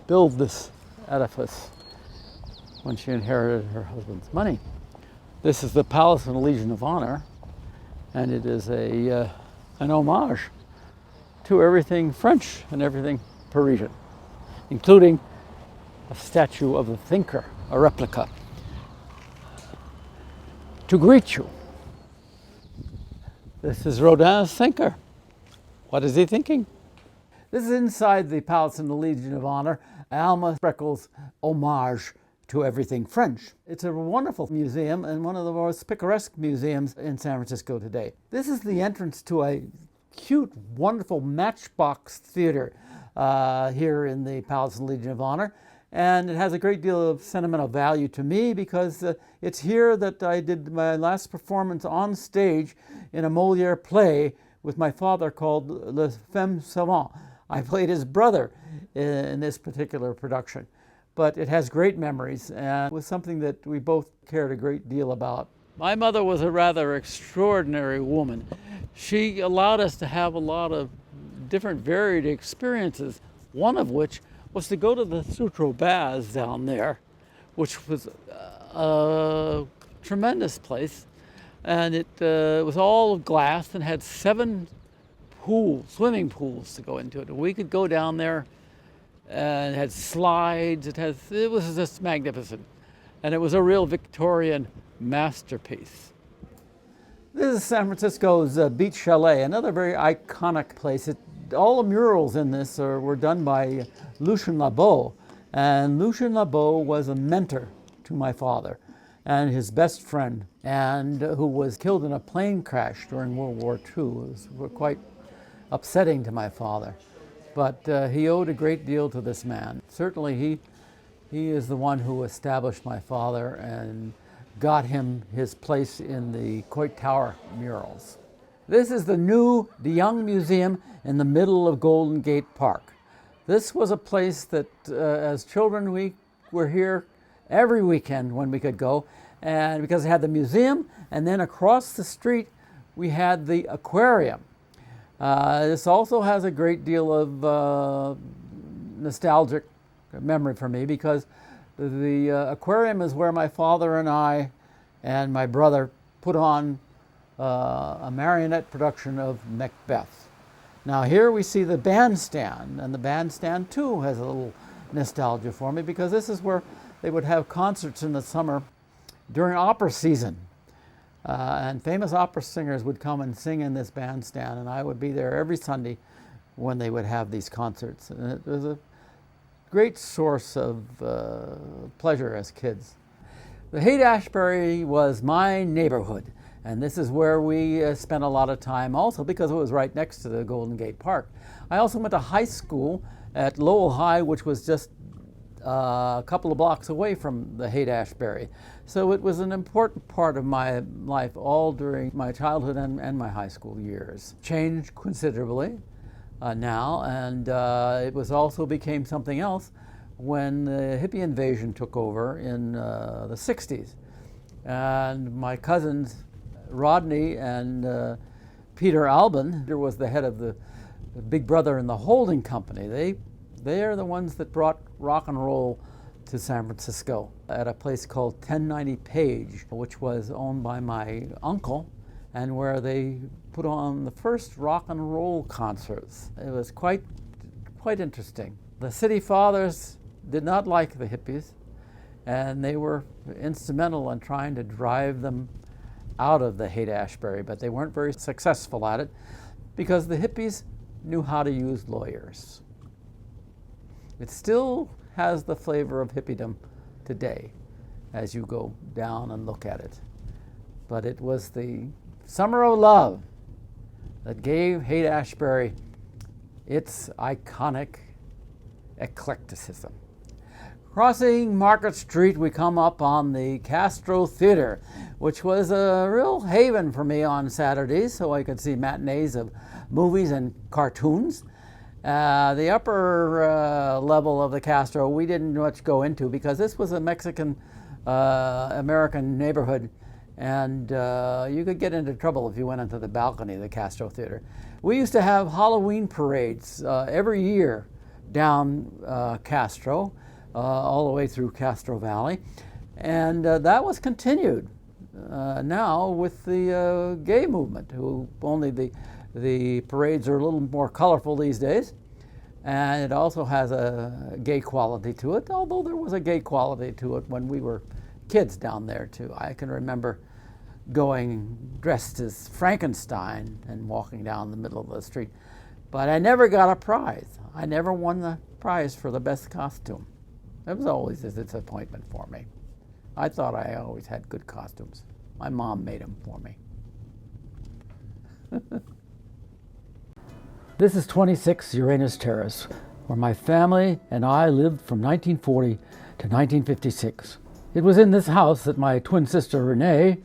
build this edifice when she inherited her husband's money. This is the Palace of the Legion of Honor, and it is an homage to everything French and everything Parisian, including a statue of a thinker, a replica, to greet you. This is Rodin's thinker. What is he thinking? This is inside the Palace in the Legion of Honor, Alma Spreckels' homage to everything French. It's a wonderful museum and one of the most picaresque museums in San Francisco today. This is the entrance to a cute, wonderful matchbox theater here in the Palace in the Legion of Honor. And it has a great deal of sentimental value to me because it's here that I did my last performance on stage in a Moliere play with my father called Le Femme Savant. I played his brother in this particular production. But it has great memories and was something that we both cared a great deal about. My mother was a rather extraordinary woman. She allowed us to have a lot of different varied experiences, one of which was to go to the Sutro Baths down there, which was a tremendous place. And it was all of glass and had 7 swimming pools to go into it. And we could go down there, and it had slides. It was just magnificent. And it was a real Victorian masterpiece. This is San Francisco's Beach Chalet, another very iconic place. All the murals in this were done by Lucien Labo. And Lucien Labo was a mentor to my father and his best friend, and who was killed in a plane crash during World War II. It was quite upsetting to my father. But he owed a great deal to this man. Certainly he is the one who established my father and got him his place in the Coit Tower murals. This is the new De Young Museum in the middle of Golden Gate Park. This was a place that as children we were here every weekend when we could go, and because it had the museum, and then across the street we had the aquarium. This also has a great deal of nostalgic memory for me because the aquarium is where my father and I and my brother put on a marionette production of Macbeth. Now here we see the bandstand, and the bandstand too has a little nostalgia for me because this is where they would have concerts in the summer during opera season. And famous opera singers would come and sing in this bandstand, and I would be there every Sunday when they would have these concerts. And it was a great source of pleasure as kids. The Haight-Ashbury was my neighborhood, and this is where we spent a lot of time also because it was right next to the Golden Gate Park. I also went to high school at Lowell High, which was just a couple of blocks away from the Haight-Ashbury. So it was an important part of my life all during my childhood and my high school years. Changed considerably now, and it was also became something else when the hippie invasion took over in the 60s. And my cousins, Rodney and Peter Albin, who was the head of the Big Brother and the Holding Company, they are the ones that brought rock and roll to San Francisco at a place called 1090 Page, which was owned by my uncle, and where they put on the first rock and roll concerts. It was quite interesting. The city fathers did not like the hippies, and they were instrumental in trying to drive them out of the Haight-Ashbury, but they weren't very successful at it because the hippies knew how to use lawyers. It still has the flavor of hippiedom today as you go down and look at it. But it was the summer of love that gave Haight-Ashbury its iconic eclecticism. Crossing Market Street, we come up on the Castro Theater, which was a real haven for me on Saturdays, so I could see matinees of movies and cartoons. The upper level of the Castro we didn't much go into because this was a Mexican American neighborhood, and you could get into trouble if you went into the balcony of the Castro Theater. We used to have Halloween parades every year down Castro, all the way through Castro Valley, and that was continued now with the gay movement, who only the The parades are a little more colorful these days, and it also has a gay quality to it, although there was a gay quality to it when we were kids down there too. I can remember going dressed as Frankenstein and walking down the middle of the street. But I never got a prize. I never won the prize for the best costume. It was always a disappointment for me. I thought I always had good costumes. My mom made them for me. This is 26 Uranus Terrace, where my family and I lived from 1940 to 1956. It was in this house that my twin sister Renee,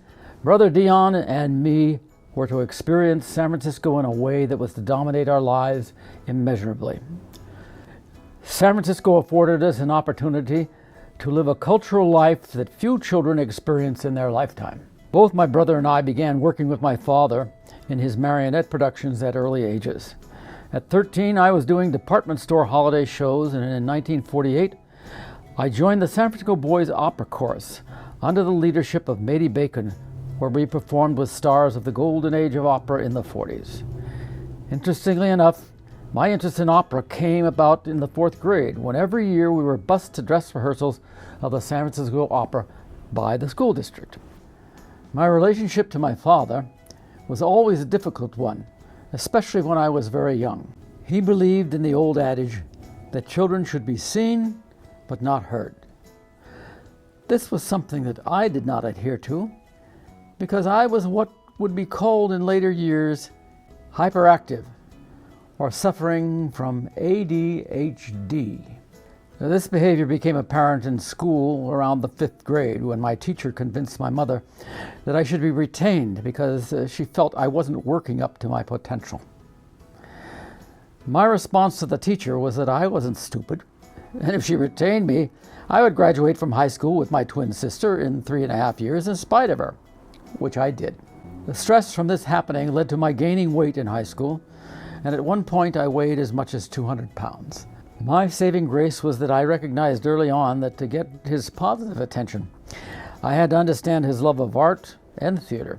brother Dion, and me were to experience San Francisco in a way that was to dominate our lives immeasurably. San Francisco afforded us an opportunity to live a cultural life that few children experience in their lifetime. Both my brother and I began working with my father in his marionette productions at early ages. At 13, I was doing department store holiday shows, and in 1948, I joined the San Francisco Boys Opera Chorus under the leadership of Matey Bacon, where we performed with stars of the golden age of opera in the 40s. Interestingly enough, my interest in opera came about in the 4th grade, when every year we were bused to dress rehearsals of the San Francisco Opera by the school district. My relationship to my father was always a difficult one, especially when I was very young. He believed in the old adage that children should be seen but not heard. This was something that I did not adhere to, because I was what would be called in later years hyperactive, or suffering from ADHD. Now, this behavior became apparent in school around the 5th grade, when my teacher convinced my mother that I should be retained because she felt I wasn't working up to my potential. My response to the teacher was that I wasn't stupid, and if she retained me, I would graduate from high school with my twin sister in 3.5 years in spite of her, which I did. The stress from this happening led to my gaining weight in high school, and at one point I weighed as much as 200 pounds. My saving grace was that I recognized early on that to get his positive attention, I had to understand his love of art and theater.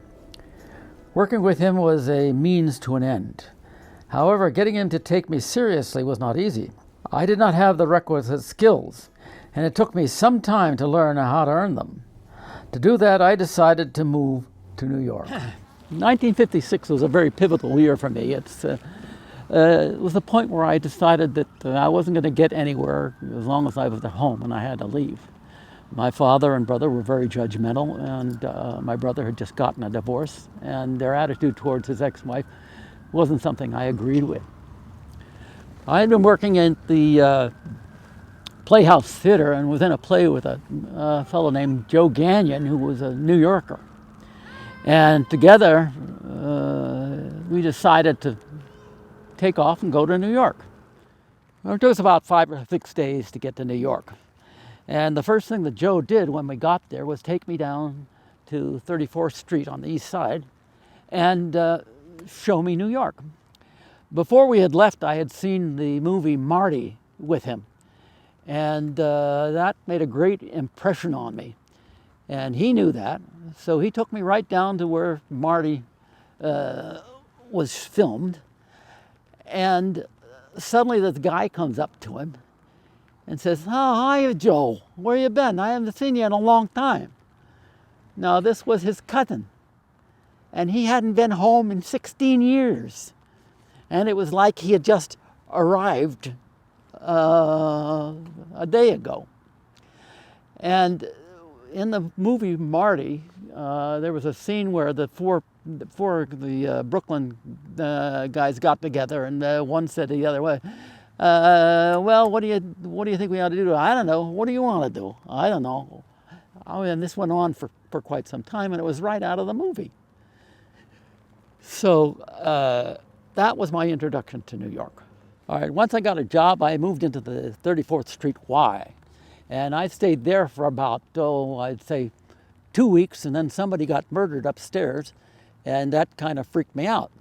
Working with him was a means to an end. However, getting him to take me seriously was not easy. I did not have the requisite skills, and it took me some time to learn how to earn them. To do that, I decided to move to New York. 1956 was a very pivotal year for me. It was the point where I decided that I wasn't going to get anywhere as long as I was at home, and I had to leave. My father and brother were very judgmental, and my brother had just gotten a divorce, and their attitude towards his ex-wife wasn't something I agreed with. I had been working at the Playhouse Theater and was in a play with a fellow named Joe Gagnon, who was a New Yorker. And together, we decided to take off and go to New York. It took us about 5 or 6 days to get to New York. And the first thing that Joe did when we got there was take me down to 34th Street on the east side and show me New York. Before we had left, I had seen the movie Marty with him. And that made a great impression on me. And he knew that, so he took me right down to where Marty was filmed. And suddenly this guy comes up to him and says, "Oh, hi, Joe. Where you been? I haven't seen you in a long time." Now, this was his cousin, and he hadn't been home in 16 years. And it was like he had just arrived a day ago. And in the movie Marty, there was a scene where the four Brooklyn guys got together, and one said to the other, "Well, what do you think we ought to do?" "I don't know. What do you want to do?" "I don't know." Oh, and this went on for quite some time, and it was right out of the movie. So that was my introduction to New York. All right, once I got a job, I moved into the 34th Street Y. And I stayed there for about, I'd say 2 weeks, and then somebody got murdered upstairs, and that kind of freaked me out.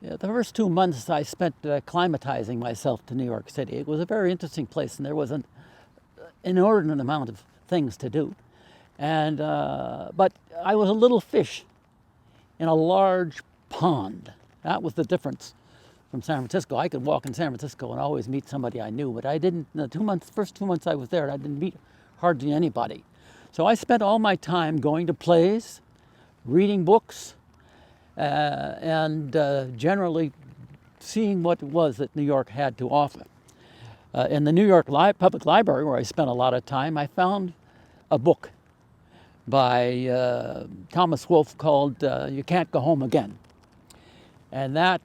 The first 2 months I spent acclimatizing myself to New York City. It was a very interesting place, and there was an inordinate amount of things to do. And but I was a little fish in a large pond, That was the difference from San Francisco. I could walk in San Francisco and always meet somebody I knew, but I didn't, the first 2 months I was there, I didn't meet hardly anybody. So I spent all my time going to plays, reading books, and generally seeing what it was that New York had to offer. In the New York Public Library, where I spent a lot of time, I found a book by Thomas Wolfe called You Can't Go Home Again. And that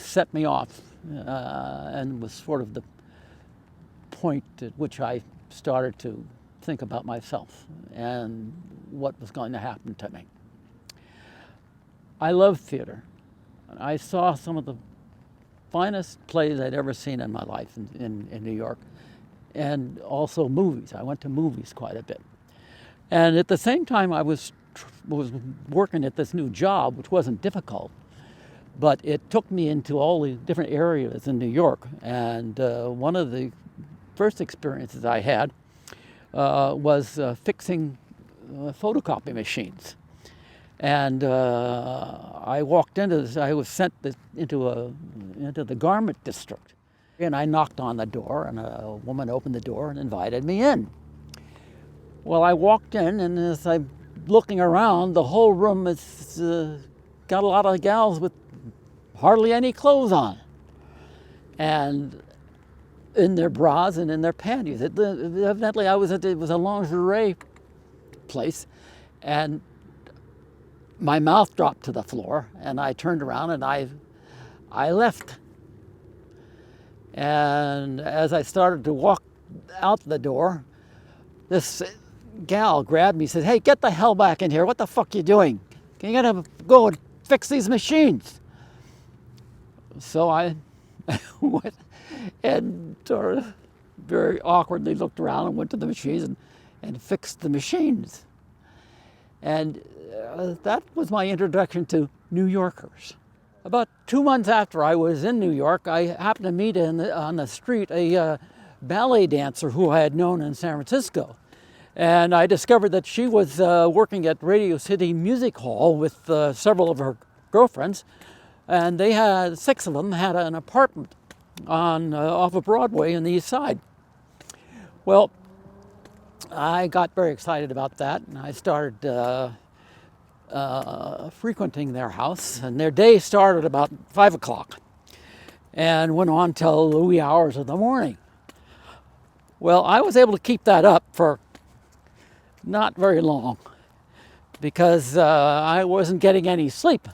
set me off and was sort of the point at which I started to think about myself and what was going to happen to me. I love theater. I saw some of the finest plays I'd ever seen in my life in New York, and also movies. I went to movies quite a bit. And at the same time, I was working at this new job, which wasn't difficult, but it took me into all the different areas in New York. And one of the first experiences I had was fixing photocopy machines. And I walked into this, I was sent into the garment district. And I knocked on the door, and a woman opened the door and invited me in. Well, I walked in, and as I'm looking around, the whole room is got a lot of gals with hardly any clothes on, and in their bras and in their panties. Evidently, it was a lingerie place, and my mouth dropped to the floor, and I turned around and I left. And as I started to walk out the door, this gal grabbed me and said, "Hey, get the hell back in here. What the fuck you doing? You gotta go and fix these machines." So I went and sort of very awkwardly looked around and went to the machines and fixed the machines. And that was my introduction to New Yorkers. About 2 months after I was in New York, I happened to meet on the street a ballet dancer who I had known in San Francisco. And I discovered that she was working at Radio City Music Hall with several of her girlfriends. And they had, 6 of them had an apartment off of Broadway on the East Side. Well, I got very excited about that, and I started frequenting their house, and their day started about 5 o'clock and went on till the wee hours of the morning. Well, I was able to keep that up for not very long because I wasn't getting any sleep.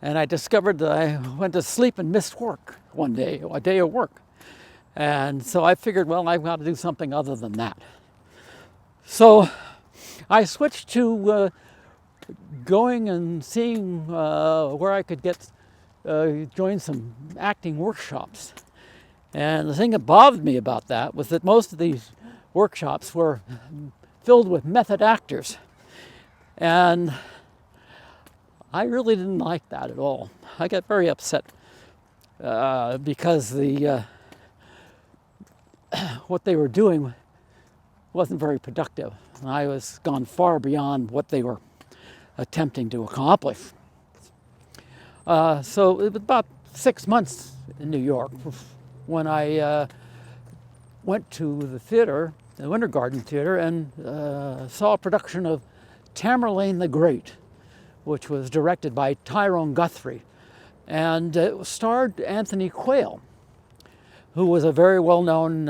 And I discovered that I went to sleep and missed work one day, a day of work. And so I figured, well, I've got to do something other than that. So I switched to going and seeing where I could join some acting workshops. And the thing that bothered me about that was that most of these workshops were filled with method actors. And I really didn't like that at all. I got very upset because what they were doing wasn't very productive. And I was gone far beyond what they were attempting to accomplish. So it was about 6 months in New York when I went to the theater, the Winter Garden Theater, and saw a production of Tamerlane the Great, which was directed by Tyrone Guthrie. And it starred Anthony Quayle, who was a very well-known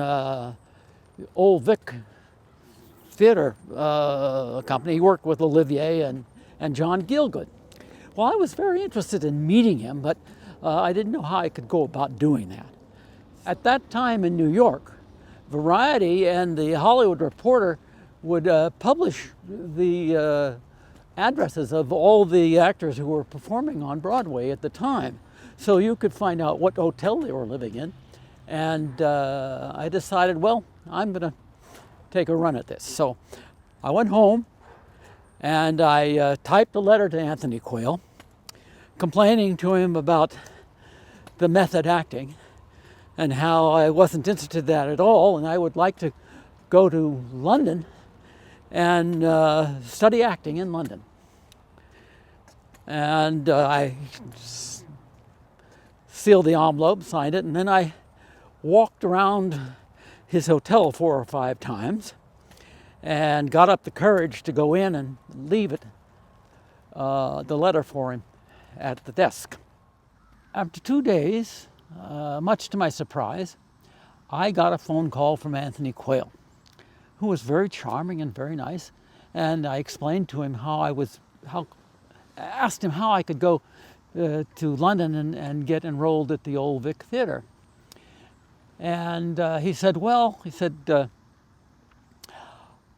Old Vic theater company. He worked with Olivier and John Gielgud. Well, I was very interested in meeting him, but I didn't know how I could go about doing that. At that time in New York, Variety and the Hollywood Reporter would publish the addresses of all the actors who were performing on Broadway at the time. So you could find out what hotel they were living in. And I decided, well, I'm going to take a run at this. So I went home and I typed a letter to Anthony Quayle, complaining to him about the method acting and how I wasn't interested in that at all, and I would like to go to London and study acting in London. And I sealed the envelope, signed it, and then I walked around his hotel 4 or 5 times and got up the courage to go in and leave it, the letter for him at the desk. After 2 days, much to my surprise, I got a phone call from Anthony Quayle, who was very charming and very nice. And I explained to him asked him how I could go to London and get enrolled at the Old Vic Theatre. And he said,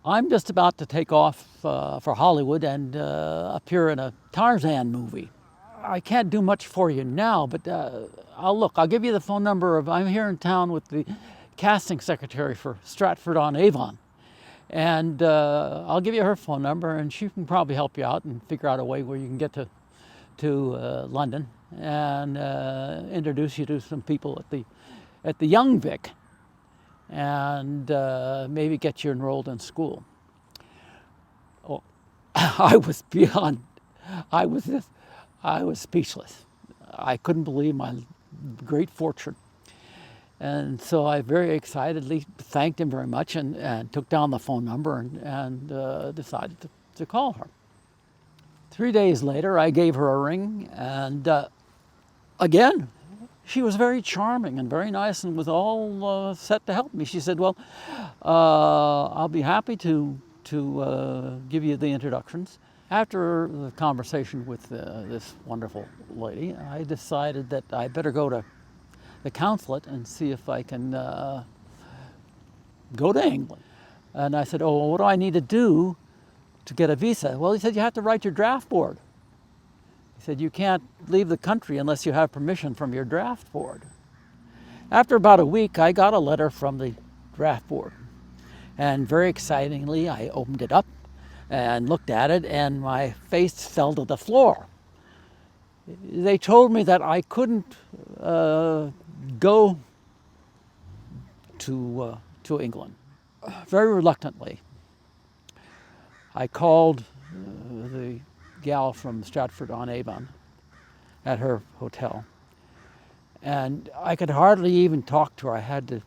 I'm just about to take off for Hollywood and appear in a Tarzan movie. I can't do much for you now, but I'll give you the phone number I'm here in town with the casting secretary for Stratford-on-Avon. And I'll give you her phone number, and she can probably help you out and figure out a way where you can get to London and introduce you to some people at the Young Vic, and maybe get you enrolled in school. Oh, I was speechless. I couldn't believe my great fortune. And so I very excitedly thanked him very much and took down the phone number and decided to call her. 3 days later, I gave her a ring, and again, she was very charming and very nice and was all set to help me. She said, well, I'll be happy to give you the introductions. After the conversation with this wonderful lady, I decided that I better go to the consulate and see if I can go to England. And I said, oh, what do I need to do to get a visa? Well, he said, you have to write your draft board. He said, you can't leave the country unless you have permission from your draft board. After about a week, I got a letter from the draft board. And very excitingly, I opened it up and looked at it, and my face fell to the floor. They told me that I couldn't go to England. Very reluctantly, I called the gal from Stratford-on-Avon at her hotel, and I could hardly even talk to her. I had to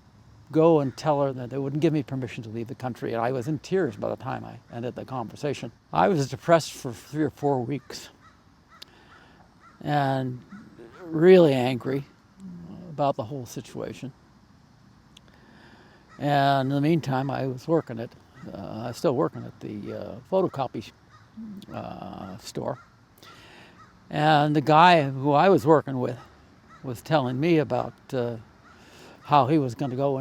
go and tell her that they wouldn't give me permission to leave the country, and I was in tears by the time I ended the conversation. I was depressed for 3 or 4 weeks and really angry about the whole situation. And in the meantime, I was working I was still working at the photocopy store. And the guy who I was working with was telling me about how he was going to go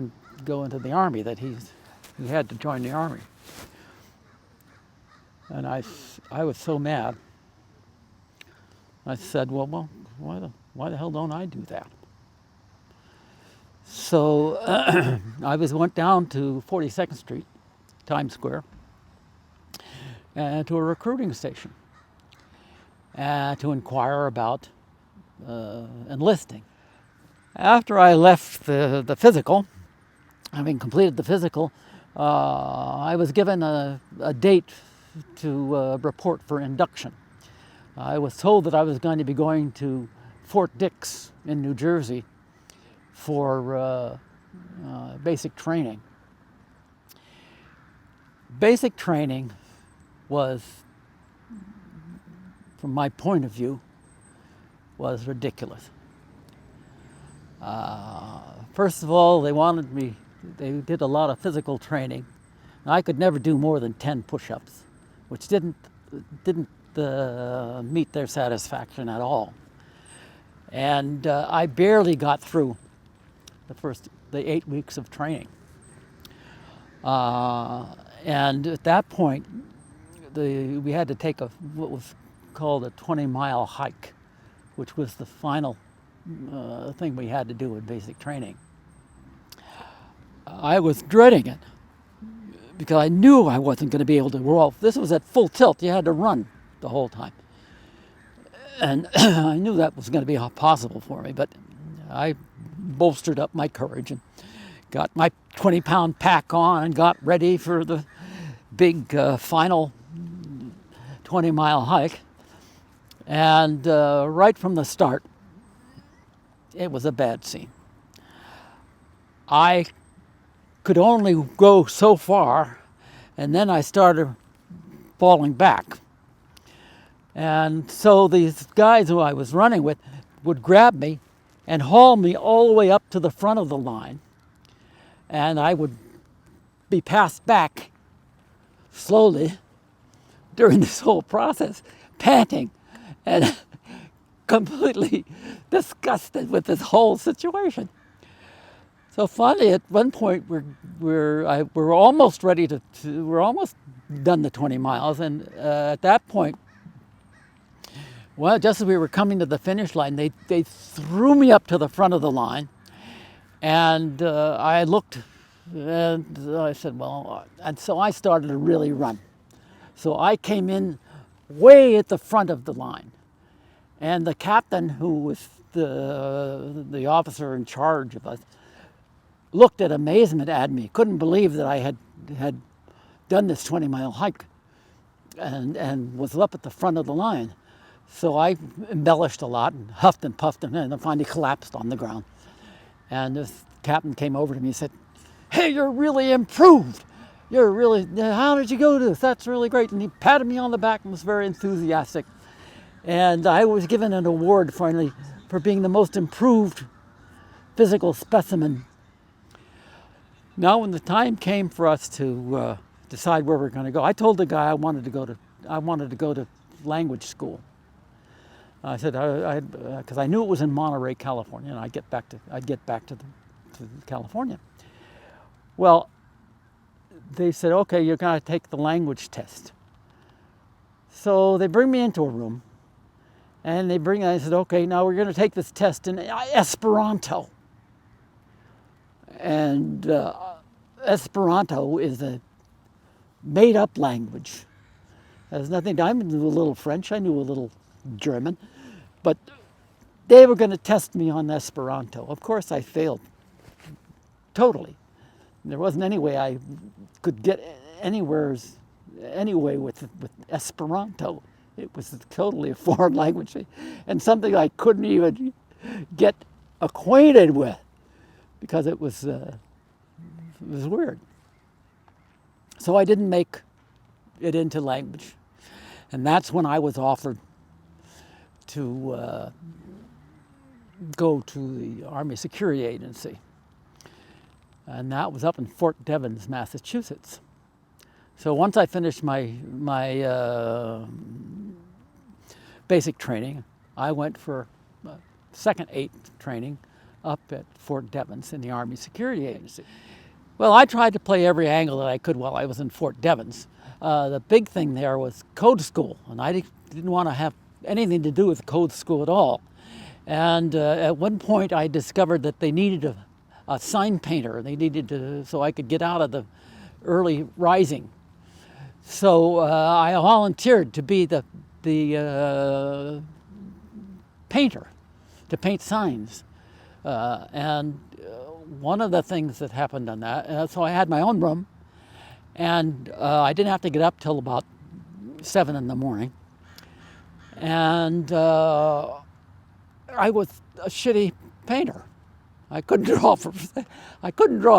into the army, that he had to join the army. And I was so mad. I said, well, why the hell don't I do that? So I went down to 42nd Street, Times Square, and to a recruiting station to inquire about enlisting. After I left the physical, having completed the physical, I was given a date to report for induction. I was told that I was going to be going to Fort Dix in New Jersey for basic training. Basic training was, from my point of view, was ridiculous. First of all, they did a lot of physical training. I could never do more than 10 push-ups, which didn't meet their satisfaction at all. And I barely got through the 8 weeks of training. And at that point, we had to take what was called a 20-mile hike, which was the final thing we had to do in basic training. I was dreading it because I knew I wasn't going to be able to roll. This was at full tilt. You had to run the whole time. And I knew that was going to be possible for me, but I bolstered up my courage and got my 20-pound pack on and got ready for the big final 20-mile hike. And right from the start, it was a bad scene. I could only go so far, and then I started falling back. And so these guys who I was running with would grab me and haul me all the way up to the front of the line. And I would be passed back slowly during this whole process, panting and completely disgusted with this whole situation. So finally, at one point, we're almost ready we're almost done the 20 miles. And at that point, well, just as we were coming to the finish line, they threw me up to the front of the line. And I looked and I said, well, and so I started to really run. So I came in way at the front of the line. And the captain, who was the officer in charge of us, looked at amazement at me, couldn't believe that I had done this 20-mile hike and was up at the front of the line. So I embellished a lot and huffed and puffed and then finally collapsed on the ground. And this captain came over to me and said, hey, you're really improved. How did you go to this? That's really great. And he patted me on the back and was very enthusiastic. And I was given an award finally for being the most improved physical specimen. Now, when the time came for us to decide where we're going to go, I told the guy I wanted to go to language school. I said because I knew it was in Monterey, California, and I'd get back to California. Well, they said, okay, you're going to take the language test. So they bring me into a room, and I said, okay, now we're going to take this test in Esperanto. And Esperanto is a made-up language. There's nothing. I knew a little French. I knew a little German, but they were going to test me on Esperanto. Of course, I failed totally. There wasn't any way I could get anyway with Esperanto. It was totally a foreign language and something I couldn't even get acquainted with because it was weird. So I didn't make it into language. And that's when I was offered to go to the Army Security Agency. And that was up in Fort Devens, Massachusetts. So once I finished my basic training, I went for second 8th training up at Fort Devens in the Army Security Agency. Well, I tried to play every angle that I could while I was in Fort Devens. The big thing there was code school, and I didn't want to have anything to do with code school at all. And at one point I discovered that they needed a sign painter. They needed to, so I could get out of the early rising. So I volunteered to be the painter, to paint signs. And one of the things that happened on that, so I had my own room, and I didn't have to get up till about 7 in the morning. And I was a shitty painter. I couldn't draw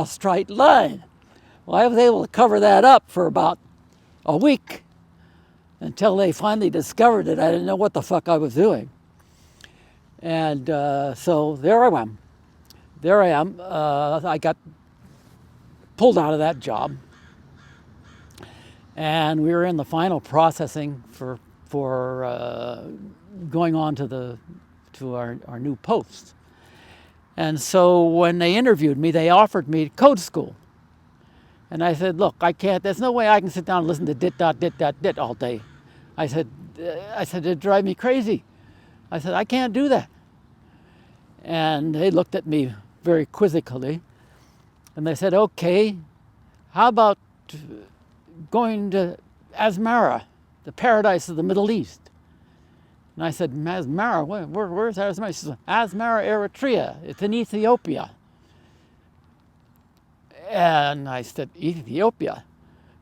a straight line. Well, I was able to cover that up for about a week until they finally discovered it. I didn't know what the fuck I was doing. And so there I am. I got pulled out of that job, and we were in the final processing for going on to our new post. And so when they interviewed me, they offered me code school. And I said, look, I can't, there's no way I can sit down and listen to dit dot dit all day. I said, it'd drive me crazy. I said, I can't do that. And they looked at me very quizzically, and they said, okay, how about going to Asmara, the paradise of the Middle East? And I said, Asmara, where's Asmara? She said, Asmara, Eritrea, it's in Ethiopia. And I said, Ethiopia?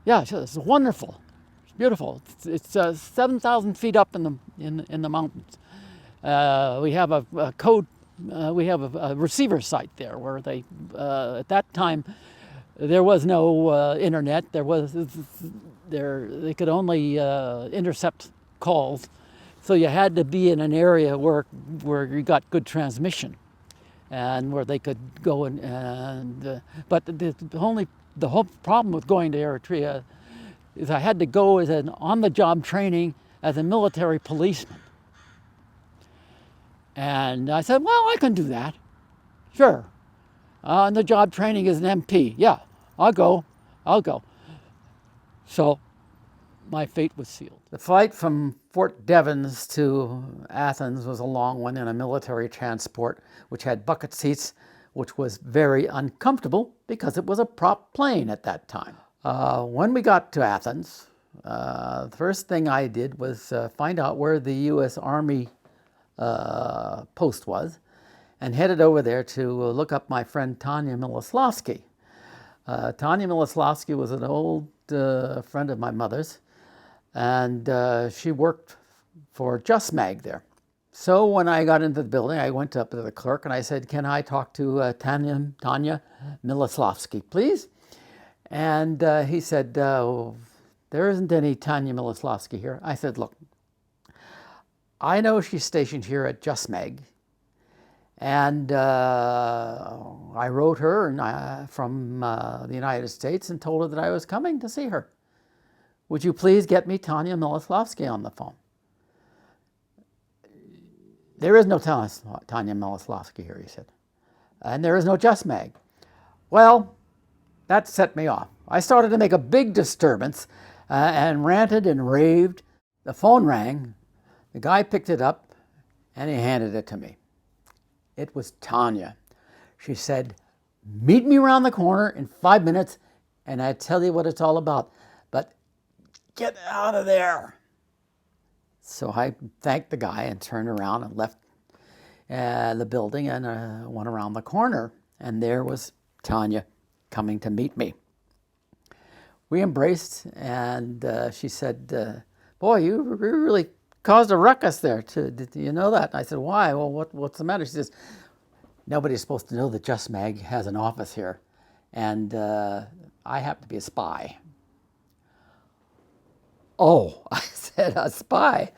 Yeah, she said, it's wonderful, it's beautiful. It's 7,000 feet up in the mountains. We have a code we have a receiver site there where they, at that time, there was no internet. They could only intercept calls, so you had to be in an area where you got good transmission, and where they could go but the whole problem with going to Eritrea is I had to go as an on-the-job training as a military policeman. And I said, well, I can do that. Sure. On-the-job training as an MP. Yeah, I'll go. So my fate was sealed. The flight from Fort Devens to Athens was a long one in a military transport, which had bucket seats, which was very uncomfortable because it was a prop plane at that time. When we got to Athens, the first thing I did was find out where the U.S. Army post was, and headed over there to look up my friend Tanya Miloslavsky. Tanya Miloslavsky was an old friend of my mother's, and she worked for Just Mag there. So when I got into the building, I went up to the clerk and I said, can I talk to Tanya Miloslavsky, please? And he said, there isn't any Tanya Miloslavsky here. I said, look, I know she's stationed here at Just Mag, and I wrote her from the United States and told her that I was coming to see her. Would you please get me Tanya Miloslavsky on the phone? There is no Tanya Miloslavsky here, he said. And there is no Just Mag. Well, that set me off. I started to make a big disturbance and ranted and raved. The phone rang. The guy picked it up and he handed it to me. It was Tanya. She said, meet me around the corner in 5 minutes and I'll tell you what it's all about. But get out of there. So I thanked the guy and turned around and left the building and went around the corner. And there was Tanya coming to meet me. We embraced, and she said, boy, you really caused a ruckus there. Did you know that? And I said, why? Well, what's the matter? She says, nobody's supposed to know that Just Mag has an office here, and I happen to be a spy. Oh, I said, a spy?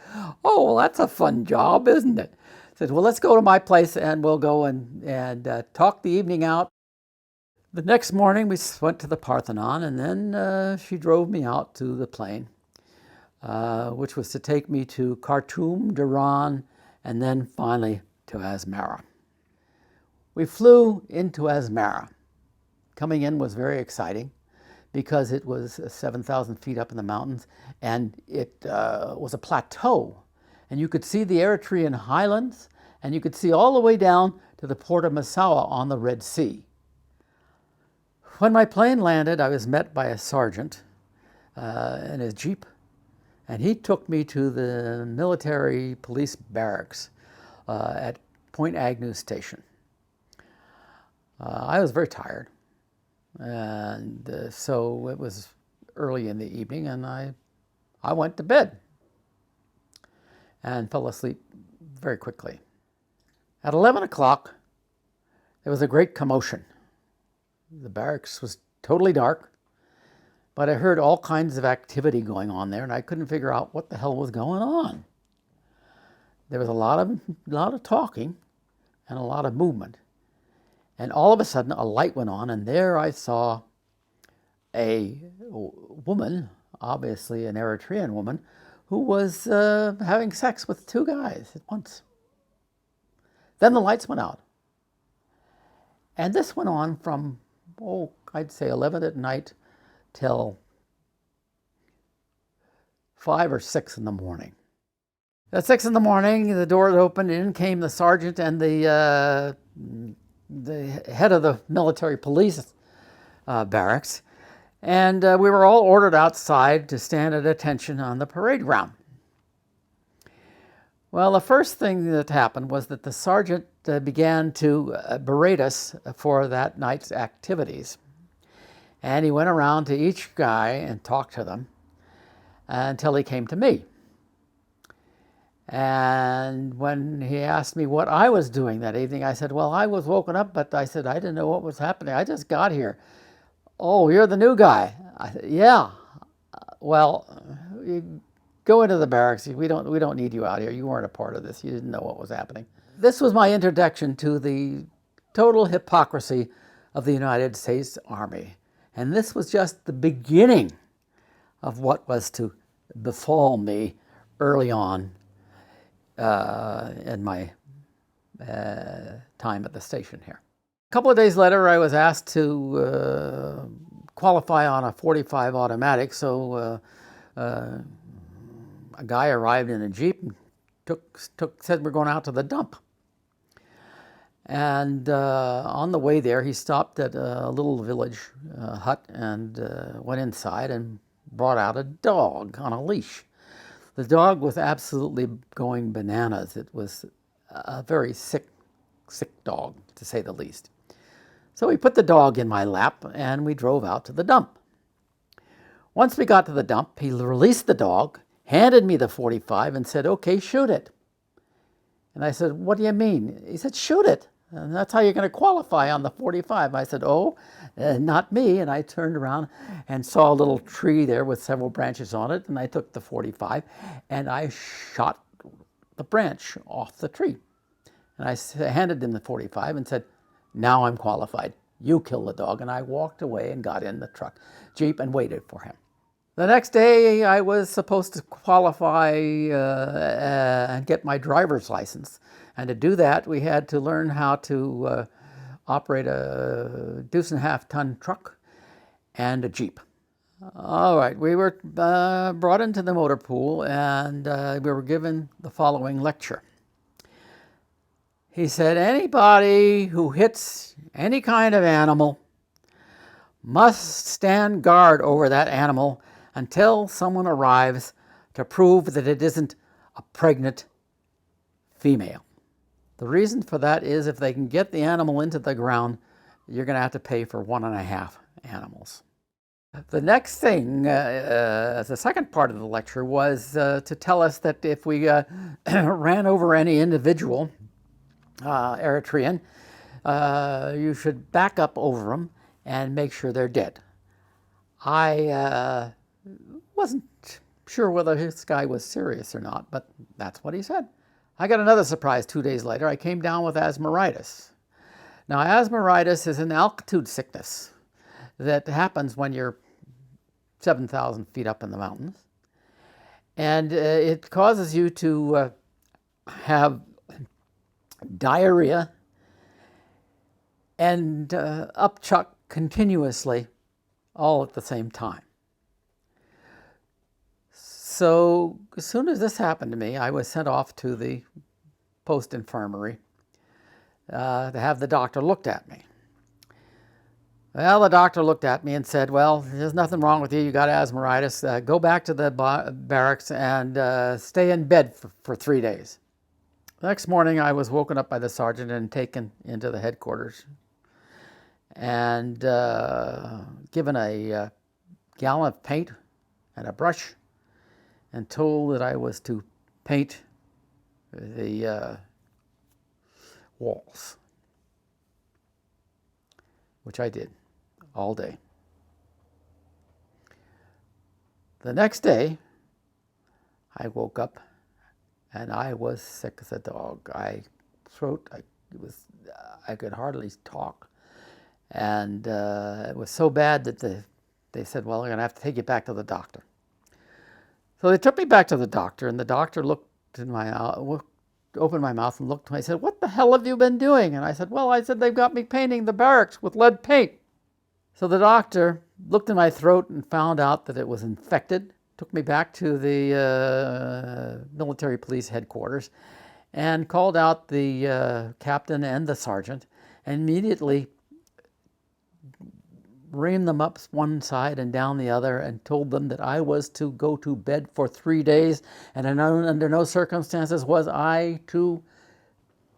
Oh, well, that's a fun job, isn't it? I said, well, let's go to my place and we'll go and talk the evening out. The next morning we went to the Parthenon, and then she drove me out to the plane, which was to take me to Khartoum, Duran, and then finally to Asmara. We flew into Asmara. Coming in was very exciting, because it was 7,000 feet up in the mountains, and it was a plateau. And you could see the Eritrean highlands, and you could see all the way down to the port of Massawa on the Red Sea. When my plane landed, I was met by a sergeant in his Jeep, and he took me to the military police barracks at Point Agnew Station. I was very tired. And so it was early in the evening, and I went to bed and fell asleep very quickly. At 11 o'clock, there was a great commotion. The barracks was totally dark, but I heard all kinds of activity going on there, and I couldn't figure out what the hell was going on. There was a lot of talking and a lot of movement. And all of a sudden, a light went on, and there I saw a woman, obviously an Eritrean woman, who was having sex with two guys at once. Then the lights went out. And this went on from, I'd say 11 at night till 5 or 6 in the morning. At 6 in the morning, the doors opened, and in came the sergeant and the head of the military police barracks, and we were all ordered outside to stand at attention on the parade ground. Well, the first thing that happened was that the sergeant began to berate us for that night's activities. And he went around to each guy and talked to them until he came to me. And when he asked me what I was doing that evening, I said, well, I was woken up, but I said, I didn't know what was happening. I just got here. Oh, you're the new guy. I said, yeah. Well, you go into the barracks. We don't need you out here. You weren't a part of this. You didn't know what was happening. This was my introduction to the total hypocrisy of the United States Army. And this was just the beginning of what was to befall me early on in my time at the station here. A couple of days later, I was asked to qualify on a 45 automatic, so a guy arrived in a Jeep and said we're going out to the dump. And on the way there, he stopped at a little village hut and went inside and brought out a dog on a leash. The dog was absolutely going bananas. It was a very sick dog, to say the least. So he put the dog in my lap and we drove out to the dump. Once we got to the dump, he released the dog, handed me the 45 and said, okay, shoot it. And I said, what do you mean? He said, shoot it. And that's how you're going to qualify on the 45. I said, oh, not me. And I turned around and saw a little tree there with several branches on it. And I took the 45 and I shot the branch off the tree. And I handed him the 45 and said, now I'm qualified. You kill the dog. And I walked away and got in the Jeep and waited for him. The next day, I was supposed to qualify and get my driver's license. And to do that, we had to learn how to operate a 2.5-ton truck and a Jeep. All right, we were brought into the motor pool and we were given the following lecture. He said, anybody who hits any kind of animal must stand guard over that animal until someone arrives to prove that it isn't a pregnant female. The reason for that is if they can get the animal into the ground, you're going to have to pay for 1.5 animals. The next thing, the second part of the lecture, was to tell us that if we ran over any individual Eritrean, you should back up over them and make sure they're dead. I wasn't sure whether this guy was serious or not, but that's what he said. I got another surprise 2 days later. I came down with asthmaritis. Now, asthmaritis is an altitude sickness that happens when you're 7,000 feet up in the mountains. And it causes you to have diarrhea and upchuck continuously all at the same time. So as soon as this happened to me, I was sent off to the post infirmary to have the doctor looked at me. Well, the doctor looked at me and said, well, there's nothing wrong with you. You got asthmaritis. Go back to the barracks and stay in bed for 3 days. The next morning, I was woken up by the sergeant and taken into the headquarters and given a gallon of paint and a brush and told that I was to paint the walls, which I did all day. The next day, I woke up and I was sick as a dog. I could hardly talk. And it was so bad that they said, well, we're going to have to take you back to the doctor. So they took me back to the doctor, and the doctor opened my mouth and looked at me. I said, what the hell have you been doing? And I said, well, they've got me painting the barracks with lead paint. So the doctor looked in my throat and found out that it was infected, took me back to the military police headquarters and called out the captain and the sergeant and immediately reamed them up one side and down the other and told them that I was to go to bed for 3 days and under no circumstances was I to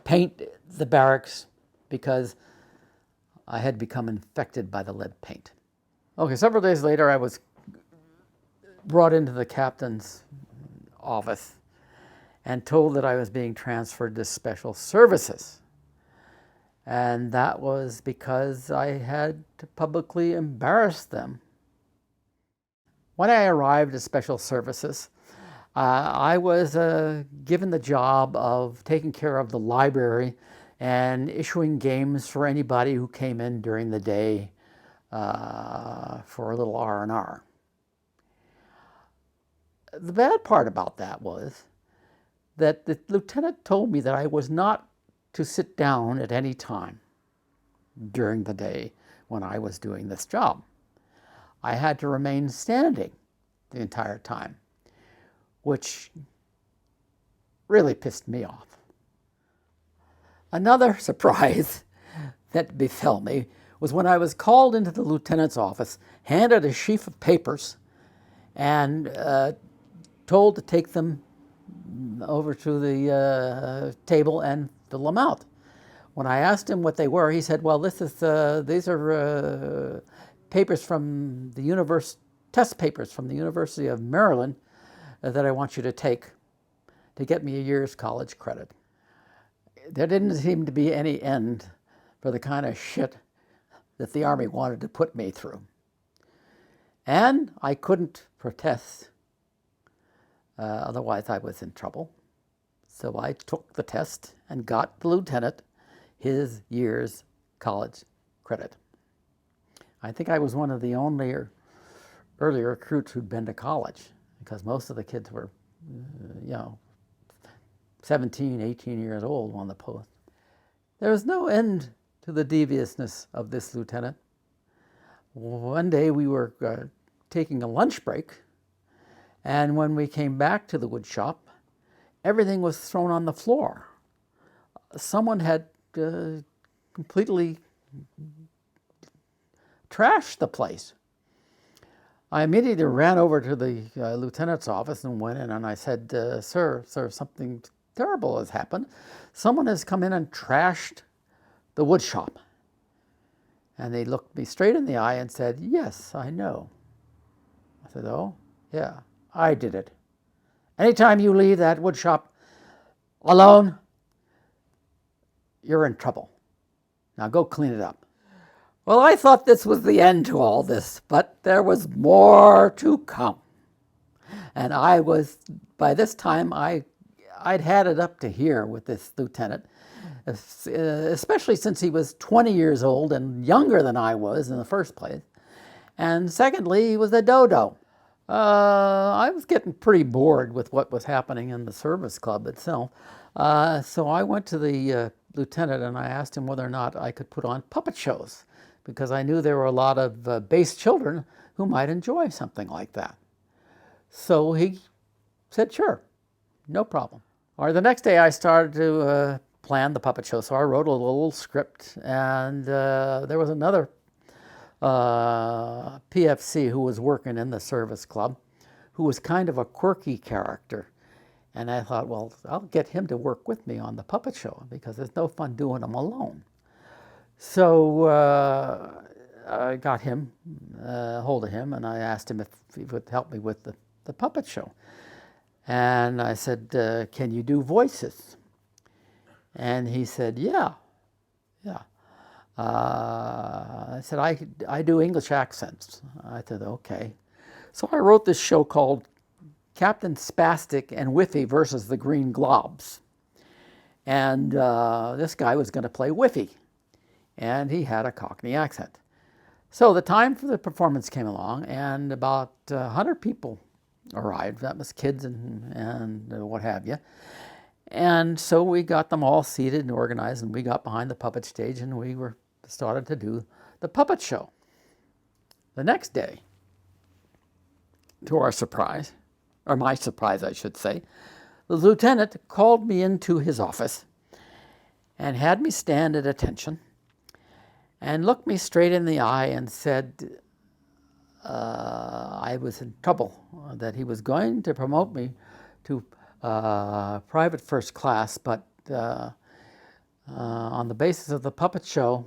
paint the barracks because I had become infected by the lead paint. Okay, several days later I was brought into the captain's office and told that I was being transferred to special services. And that was because I had publicly embarrassed them. When I arrived at special services, I was given the job of taking care of the library and issuing games for anybody who came in during the day for a little R&R. The bad part about that was that the lieutenant told me that I was not to sit down at any time during the day when I was doing this job. I had to remain standing the entire time, which really pissed me off. Another surprise that befell me was when I was called into the lieutenant's office, handed a sheaf of papers, and told to take them over to the table and fill them out. When I asked him what they were, he said, well, these are papers from the test papers from the University of Maryland that I want you to take to get me a year's college credit. There didn't seem to be any end for the kind of shit that the Army wanted to put me through. And I couldn't protest, otherwise I was in trouble. So I took the test and got the lieutenant his year's college credit. I think I was one of the only early recruits who'd been to college, because most of the kids were, 17, 18 years old on the post. There was no end to the deviousness of this lieutenant. One day we were taking a lunch break, and when we came back to the wood shop, everything was thrown on the floor. Someone had completely trashed the place. I immediately ran over to the lieutenant's office and went in, and I said, sir, something terrible has happened. Someone has come in and trashed the wood shop. And they looked me straight in the eye and said, yes, I know. I said, oh, yeah, I did it. Anytime you leave that wood shop alone, you're in trouble. Now go clean it up. Well, I thought this was the end to all this, but there was more to come. And by this time, I'd had it up to here with this lieutenant, especially since he was 20 years old and younger than I was in the first place. And secondly, he was a dodo. I was getting pretty bored with what was happening in the service club itself. So I went to the lieutenant and I asked him whether or not I could put on puppet shows, because I knew there were a lot of base children who might enjoy something like that. So he said, sure, no problem. Or the next day I started to plan the puppet show. So I wrote a little script, and there was another PFC who was working in the service club who was kind of a quirky character. And I thought, well, I'll get him to work with me on the puppet show, because there's no fun doing them alone. So I got him, hold of him, and I asked him if he would help me with the puppet show. And I said, can you do voices? And he said, yeah. I said, I do English accents. I said, okay. So I wrote this show called Captain Spastic and Whiffy versus the Green Globs. And this guy was going to play Whiffy, and he had a Cockney accent. So the time for the performance came along, and about 100 people arrived. That was kids and what have you. And so we got them all seated and organized, and we got behind the puppet stage, and we started to do the puppet show. The next day, to our surprise, or my surprise, I should say, the lieutenant called me into his office and had me stand at attention and looked me straight in the eye and said I was in trouble, that he was going to promote me to private first class, but on the basis of the puppet show,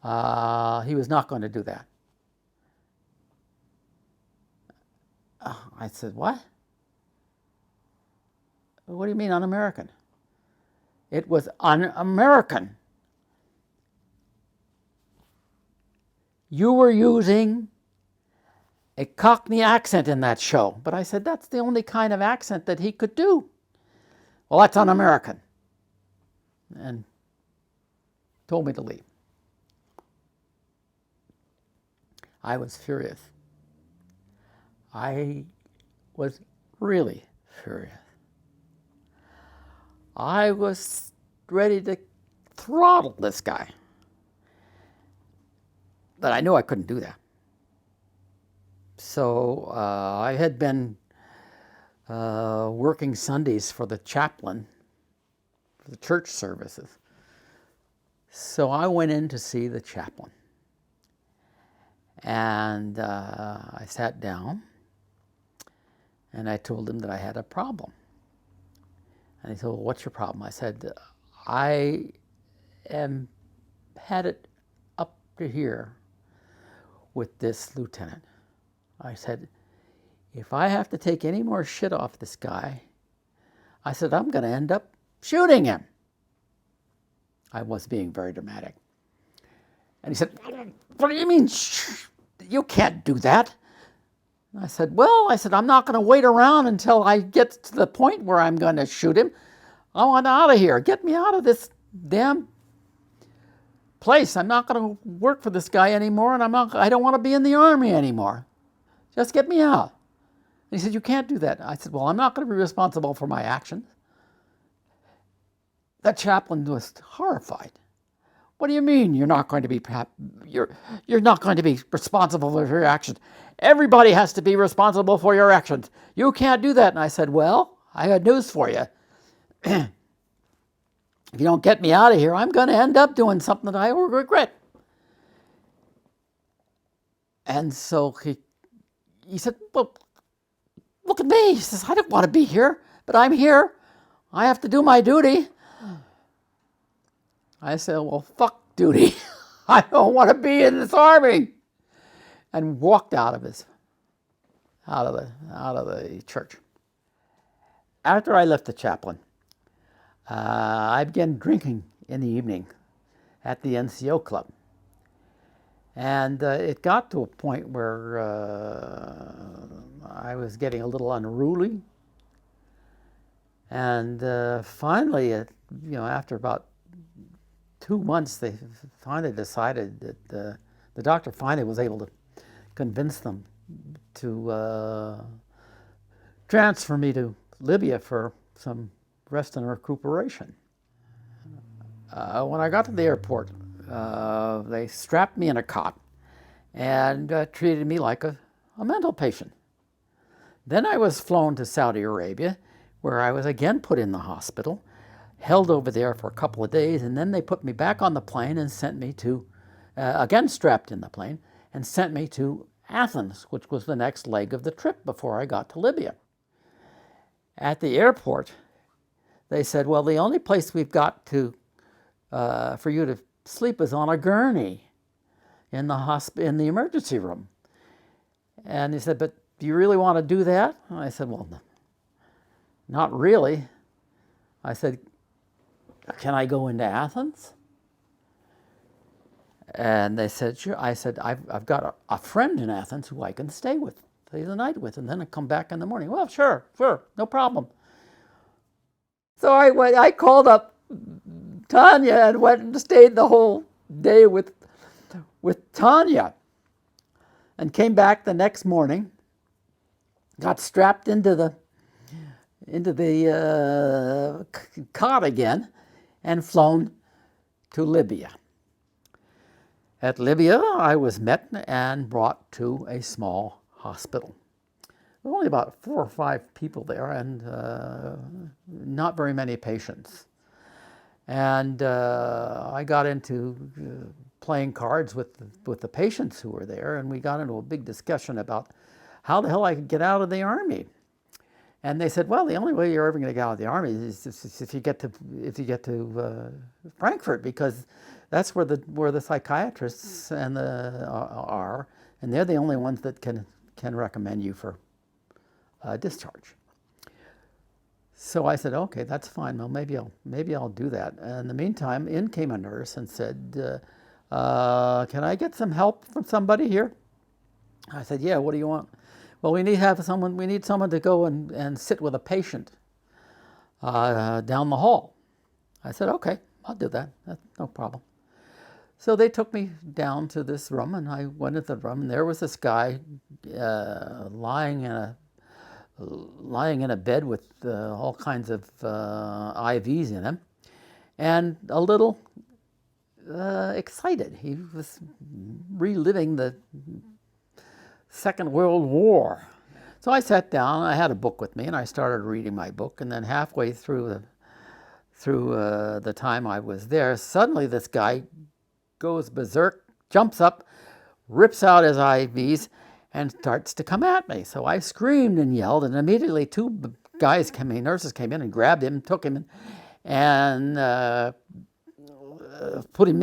he was not going to do that. I said, what? What do you mean un-American? It was un-American. You were using a Cockney accent in that show. But I said, that's the only kind of accent that he could do. Well, that's un-American. And told me to leave. I was furious. I was really furious. I was ready to throttle this guy. But I knew I couldn't do that. So I had been working Sundays for the chaplain, for the church services. So I went in to see the chaplain. And I sat down and I told him that I had a problem. And he said, well, what's your problem? I said, I had it up to here with this lieutenant. I said, if I have to take any more shit off this guy, I said, I'm going to end up shooting him. I was being very dramatic. And he said, what do you mean? You can't do that. I said, I'm not going to wait around until I get to the point where I'm going to shoot him. I want out of here. Get me out of this damn place. I'm not going to work for this guy anymore, and I don't want to be in the Army anymore. Just get me out. And he said, you can't do that. I said, well, I'm not going to be responsible for my actions. The chaplain was horrified. What do you mean you're not going to be responsible for your actions? Everybody has to be responsible for your actions. You can't do that. And I said, well, I got news for you. If you don't get me out of here, I'm going to end up doing something that I will regret. And so he said, well, look at me. He says, I don't want to be here, but I'm here. I have to do my duty. I said, well, fuck duty. I don't want to be in this Army. And walked out of the church. After I left the chaplain, I began drinking in the evening at the NCO club. And it got to a point where I was getting a little unruly. And finally, after about 2 months, they finally decided that the doctor finally was able to convince them to transfer me to Libya for some rest and recuperation. When I got to the airport, they strapped me in a cot and treated me like a mental patient. Then I was flown to Saudi Arabia, where I was again put in the hospital, held over there for a couple of days, and then they put me back on the plane and sent me to, again strapped in the plane, and sent me to Athens, which was the next leg of the trip before I got to Libya. At the airport, they said, well, the only place we've got to for you to sleep is on a gurney in the emergency room. And he said, but do you really want to do that? And I said, well, not really. I said, can I go into Athens? And they said, sure. I said, I've got a friend in Athens who I can stay the night with, and then I come back in the morning. Well, sure, no problem. So I called up Tanya and went and stayed the whole day with Tanya, and came back the next morning, got strapped into the cot again, and flown to Libya. At Libya, I was met and brought to a small hospital. There were only about 4 or 5 people there, and not very many patients. And I got into playing cards with the patients who were there, and we got into a big discussion about how the hell I could get out of the Army. And they said, well, the only way you're ever going to get out of the Army is if you get to Frankfurt, because that's where the psychiatrists are, and they're the only ones that can recommend you for discharge. So I said, okay, that's fine. Well, maybe I'll do that. And in the meantime, in came a nurse and said, can I get some help from somebody here? I said, yeah, what do you want? Well, we need someone to go and sit with a patient down the hall. I said, okay, I'll do that. That's no problem. So they took me down to this room, and I went into the room, and there was this guy lying in a bed with all kinds of IVs in him, and a little excited. He was reliving the Second World War. So I sat down, I had a book with me, and I started reading my book, and then halfway through the time I was there, suddenly this guy goes berserk, jumps up, rips out his IVs, and starts to come at me. So I screamed and yelled, and immediately two nurses came in and grabbed him, took him, and put him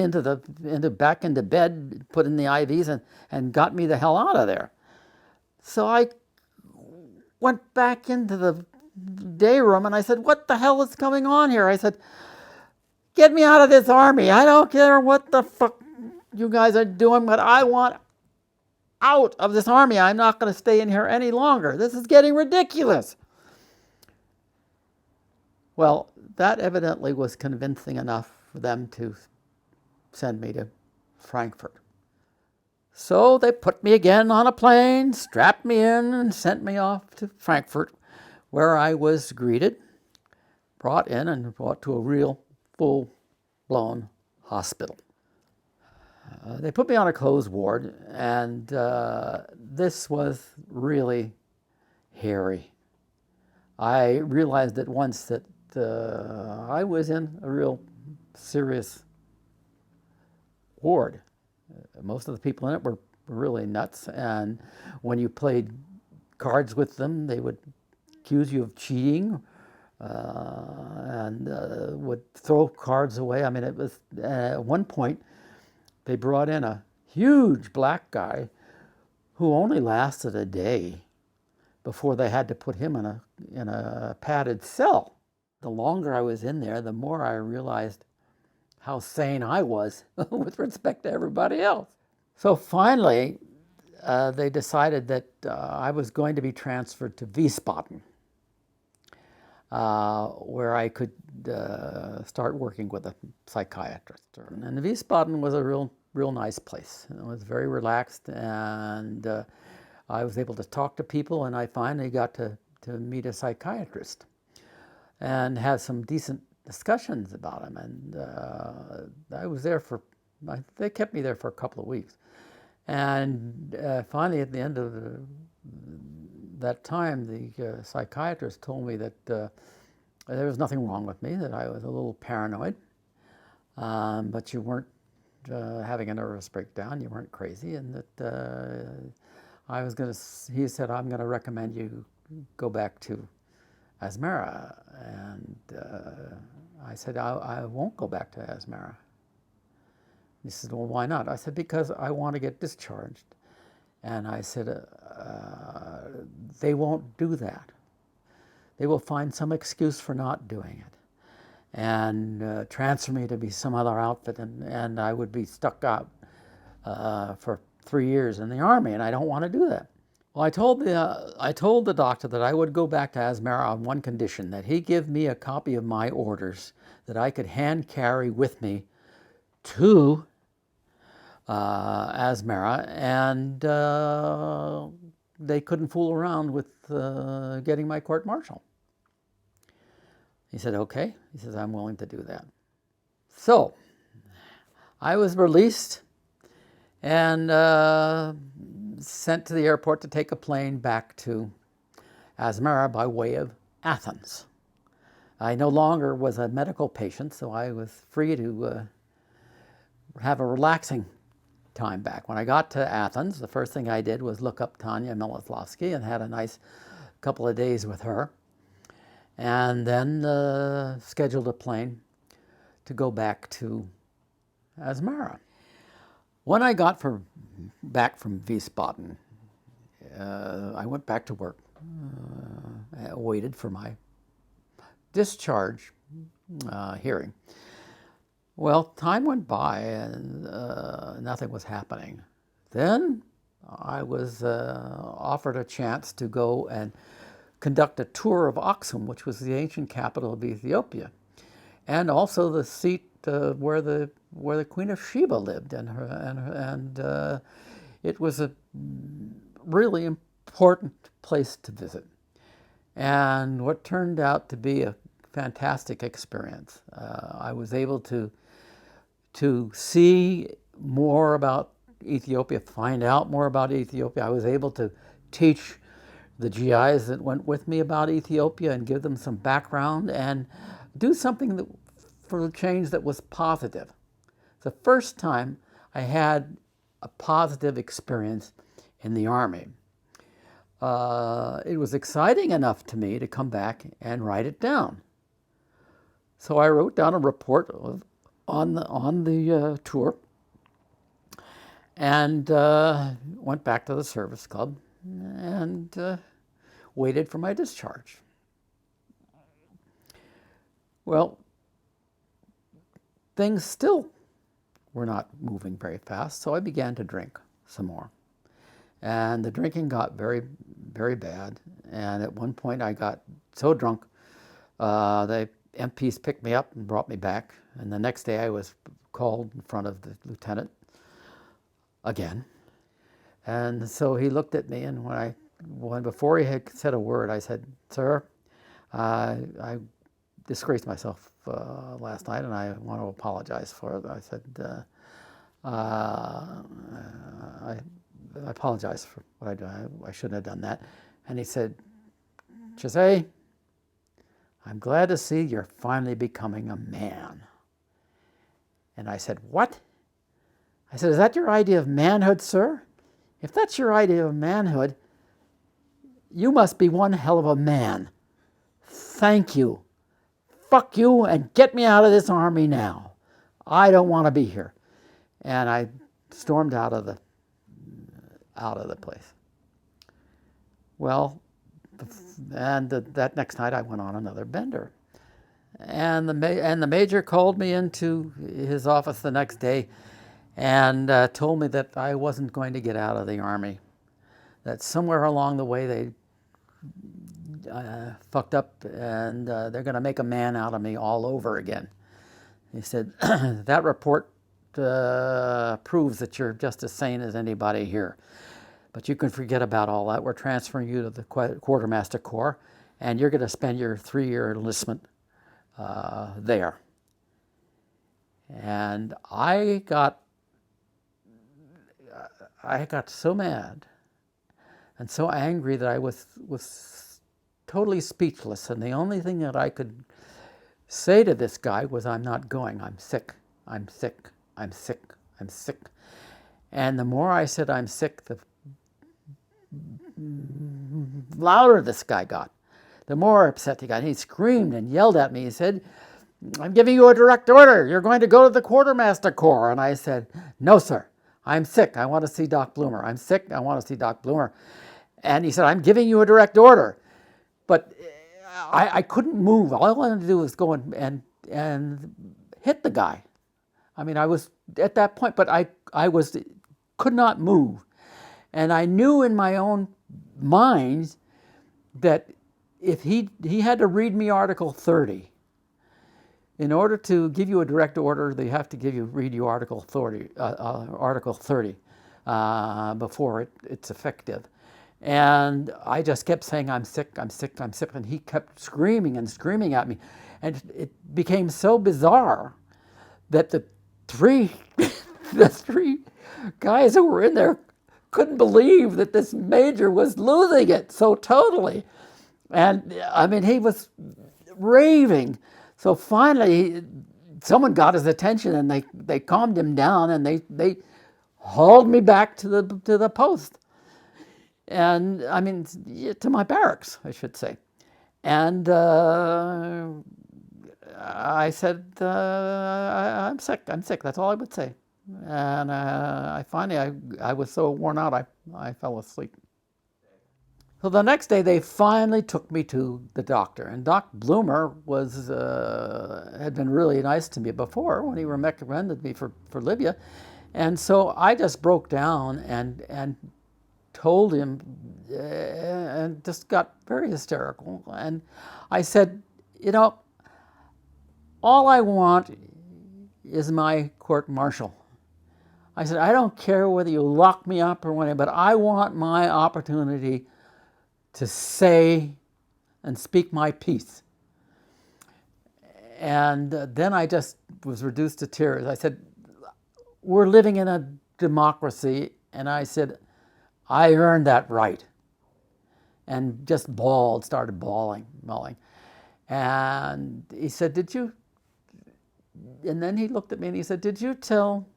back into bed, put in the IVs, and got me the hell out of there. So I went back into the day room, and I said, what the hell is going on here? I said, get me out of this army. I don't care what the fuck you guys are doing, but I want out of this army. I'm not going to stay in here any longer. This is getting ridiculous. Well, that evidently was convincing enough for them to send me to Frankfurt. So they put me again on a plane, strapped me in, and sent me off to Frankfurt, where I was greeted, brought in, and brought to a real full-blown hospital. They put me on a closed ward, and this was really hairy. I realized at once that I was in a real serious ward. Most of the people in it were really nuts, and when you played cards with them, they would accuse you of cheating and would throw cards away. I mean, it was at one point they brought in a huge black guy who only lasted a day before they had to put him in a padded cell. The longer I was in there, the more I realized how sane I was with respect to everybody else. So finally, they decided that I was going to be transferred to Wiesbaden, where I could start working with a psychiatrist. And Wiesbaden was a real nice place. It was very relaxed, and I was able to talk to people, and I finally got to meet a psychiatrist and have some decent discussions about him. And I was there they kept me there for a couple of weeks. And finally, at the end of that time, the psychiatrist told me that there was nothing wrong with me, that I was a little paranoid, but you weren't having a nervous breakdown, you weren't crazy, and that he said, I'm going to recommend you go back to Asmara. And I said, I won't go back to Asmara. He said, well, why not? I said, because I want to get discharged. And I said, they won't do that. They will find some excuse for not doing it and transfer me to be some other outfit, and I would be stuck out for 3 years in the Army, and I don't want to do that. Well, I told the doctor that I would go back to Asmara on one condition, that he give me a copy of my orders that I could hand carry with me to Asmara, and they couldn't fool around with getting my court-martial. He said, okay. He says, I'm willing to do that. So I was released and sent to the airport to take a plane back to Asmara by way of Athens. I no longer was a medical patient, so I was free to have a relaxing time back. When I got to Athens, the first thing I did was look up Tanya Miloslavsky and had a nice couple of days with her, and then scheduled a plane to go back to Asmara. When I got back from Wiesbaden, I went back to work. I waited for my discharge hearing. Well, time went by and nothing was happening. Then I was offered a chance to go and conduct a tour of Aksum, which was the ancient capital of Ethiopia, and also the seat where the Queen of Sheba lived, and it was a really important place to visit, and what turned out to be a fantastic experience. I was able to see more about Ethiopia, find out more about Ethiopia. I was able to teach the GIs that went with me about Ethiopia and give them some background and do something for a change that was positive. It's the first time I had a positive experience in the Army. It was exciting enough to me to come back and write it down. So I wrote down a report on the tour and went back to the service club and waited for my discharge. Well, things still were not moving very fast, so I began to drink some more. And the drinking got very, very bad. And at one point I got so drunk, the MPs picked me up and brought me back. And the next day I was called in front of the lieutenant again. And so he looked at me, and before he had said a word, I said, "Sir, I disgraced myself last night, and I want to apologize for it." I said, I apologize for what I did. I shouldn't have done that. And he said, "Chesse, I'm glad to see you're finally becoming a man." And I said, "What?" I said, "Is that your idea of manhood, sir? If that's your idea of manhood, you must be one hell of a man. Thank you. Fuck you and get me out of this army now. I don't want to be here." And I stormed out of the place. Well, and that next night I went on another bender. And the major called me into his office the next day and told me that I wasn't going to get out of the Army, that somewhere along the way they fucked up and they're going to make a man out of me all over again. He said, "That report proves that you're just as sane as anybody here. But you can forget about all that. We're transferring you to the Quartermaster Corps, and you're going to spend your 3-year enlistment there." And I got so mad and so angry that I was totally speechless. And the only thing that I could say to this guy was, "I'm not going. I'm sick. I'm sick. I'm sick. I'm sick." And the more I said I'm sick, the louder this guy got, the more upset he got. He screamed and yelled at me. He said, "I'm giving you a direct order. You're going to go to the Quartermaster Corps." And I said, "No, sir. I'm sick. I want to see Doc Bloomer. I'm sick. I want to see Doc Bloomer." And he said, "I'm giving you a direct order." But I couldn't move. All I wanted to do was go and hit the guy. I mean, I was at that point, but I could not move. And I knew in my own mind that if he had to read me Article 30. In order to give you a direct order, they have to read you Article 30, before it's effective. And I just kept saying, "I'm sick, I'm sick, I'm sick," and he kept screaming and screaming at me. And it became so bizarre that the three guys who were in there couldn't believe that this major was losing it so totally. And I mean, he was raving. So finally, someone got his attention, and they calmed him down, and they hauled me back to the post, and I mean to my barracks, I should say. And I said, I'm sick. That's all I would say. And I finally was so worn out, I fell asleep. So the next day, they finally took me to the doctor, and Doc Bloomer had been really nice to me before when he recommended me for Libya, and so I just broke down and told him, and just got very hysterical, and I said, you know, all I want is my court-martial. I said, I don't care whether you lock me up or whatever, but I want my opportunity to say and speak my piece. And then I just was reduced to tears. I said, we're living in a democracy, and I said, I earned that right. And just started bawling. And he said, did you? And then he looked at me and he said, did you tell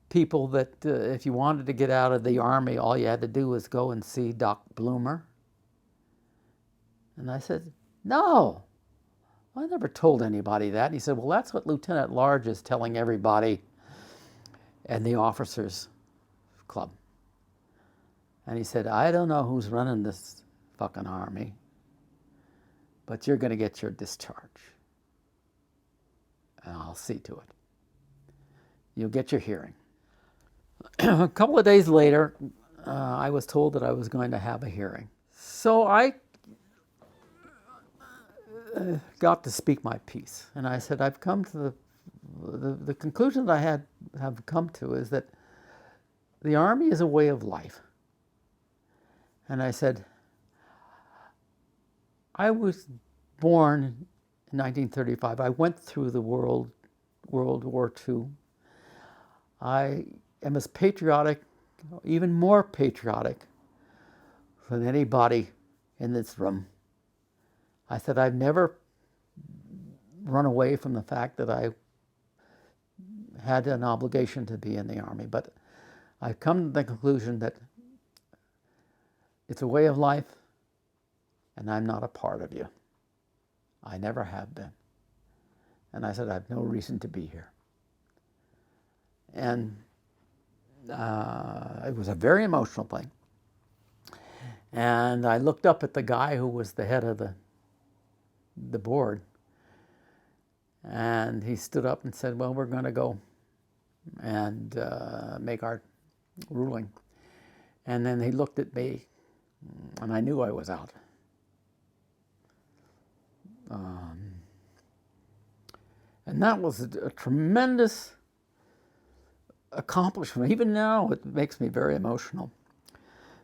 people that if you wanted to get out of the Army, all you had to do was go and see Doc Bloomer? And I said, no, I never told anybody that. And he said, well, that's what Lieutenant Large is telling everybody in the officers club. And he said, I don't know who's running this fucking Army, but you're going to get your discharge. And I'll see to it. You'll get your hearing. A couple of days later, I was told that I was going to have a hearing. So I got to speak my piece. And I said, I've come to the conclusion that I have come to is that the Army is a way of life. And I said, I was born in 1935. I went through the World War II. I am as patriotic, even more patriotic than anybody in this room. I said, I've never run away from the fact that I had an obligation to be in the Army, but I've come to the conclusion that it's a way of life, and I'm not a part of you. I never have been. And I said, I have no reason to be here. And it was a very emotional thing. And I looked up at the guy who was the head of the board, and he stood up and said, well, we're going to go and make our ruling. And then he looked at me, and I knew I was out. And that was a tremendous accomplishment. Even now, it makes me very emotional,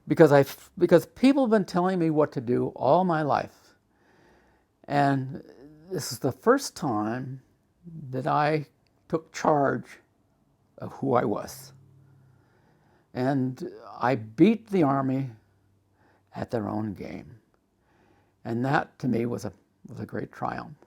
because people have been telling me what to do all my life, and this is the first time that I took charge of who I was, and I beat the Army at their own game, and that to me was a great triumph.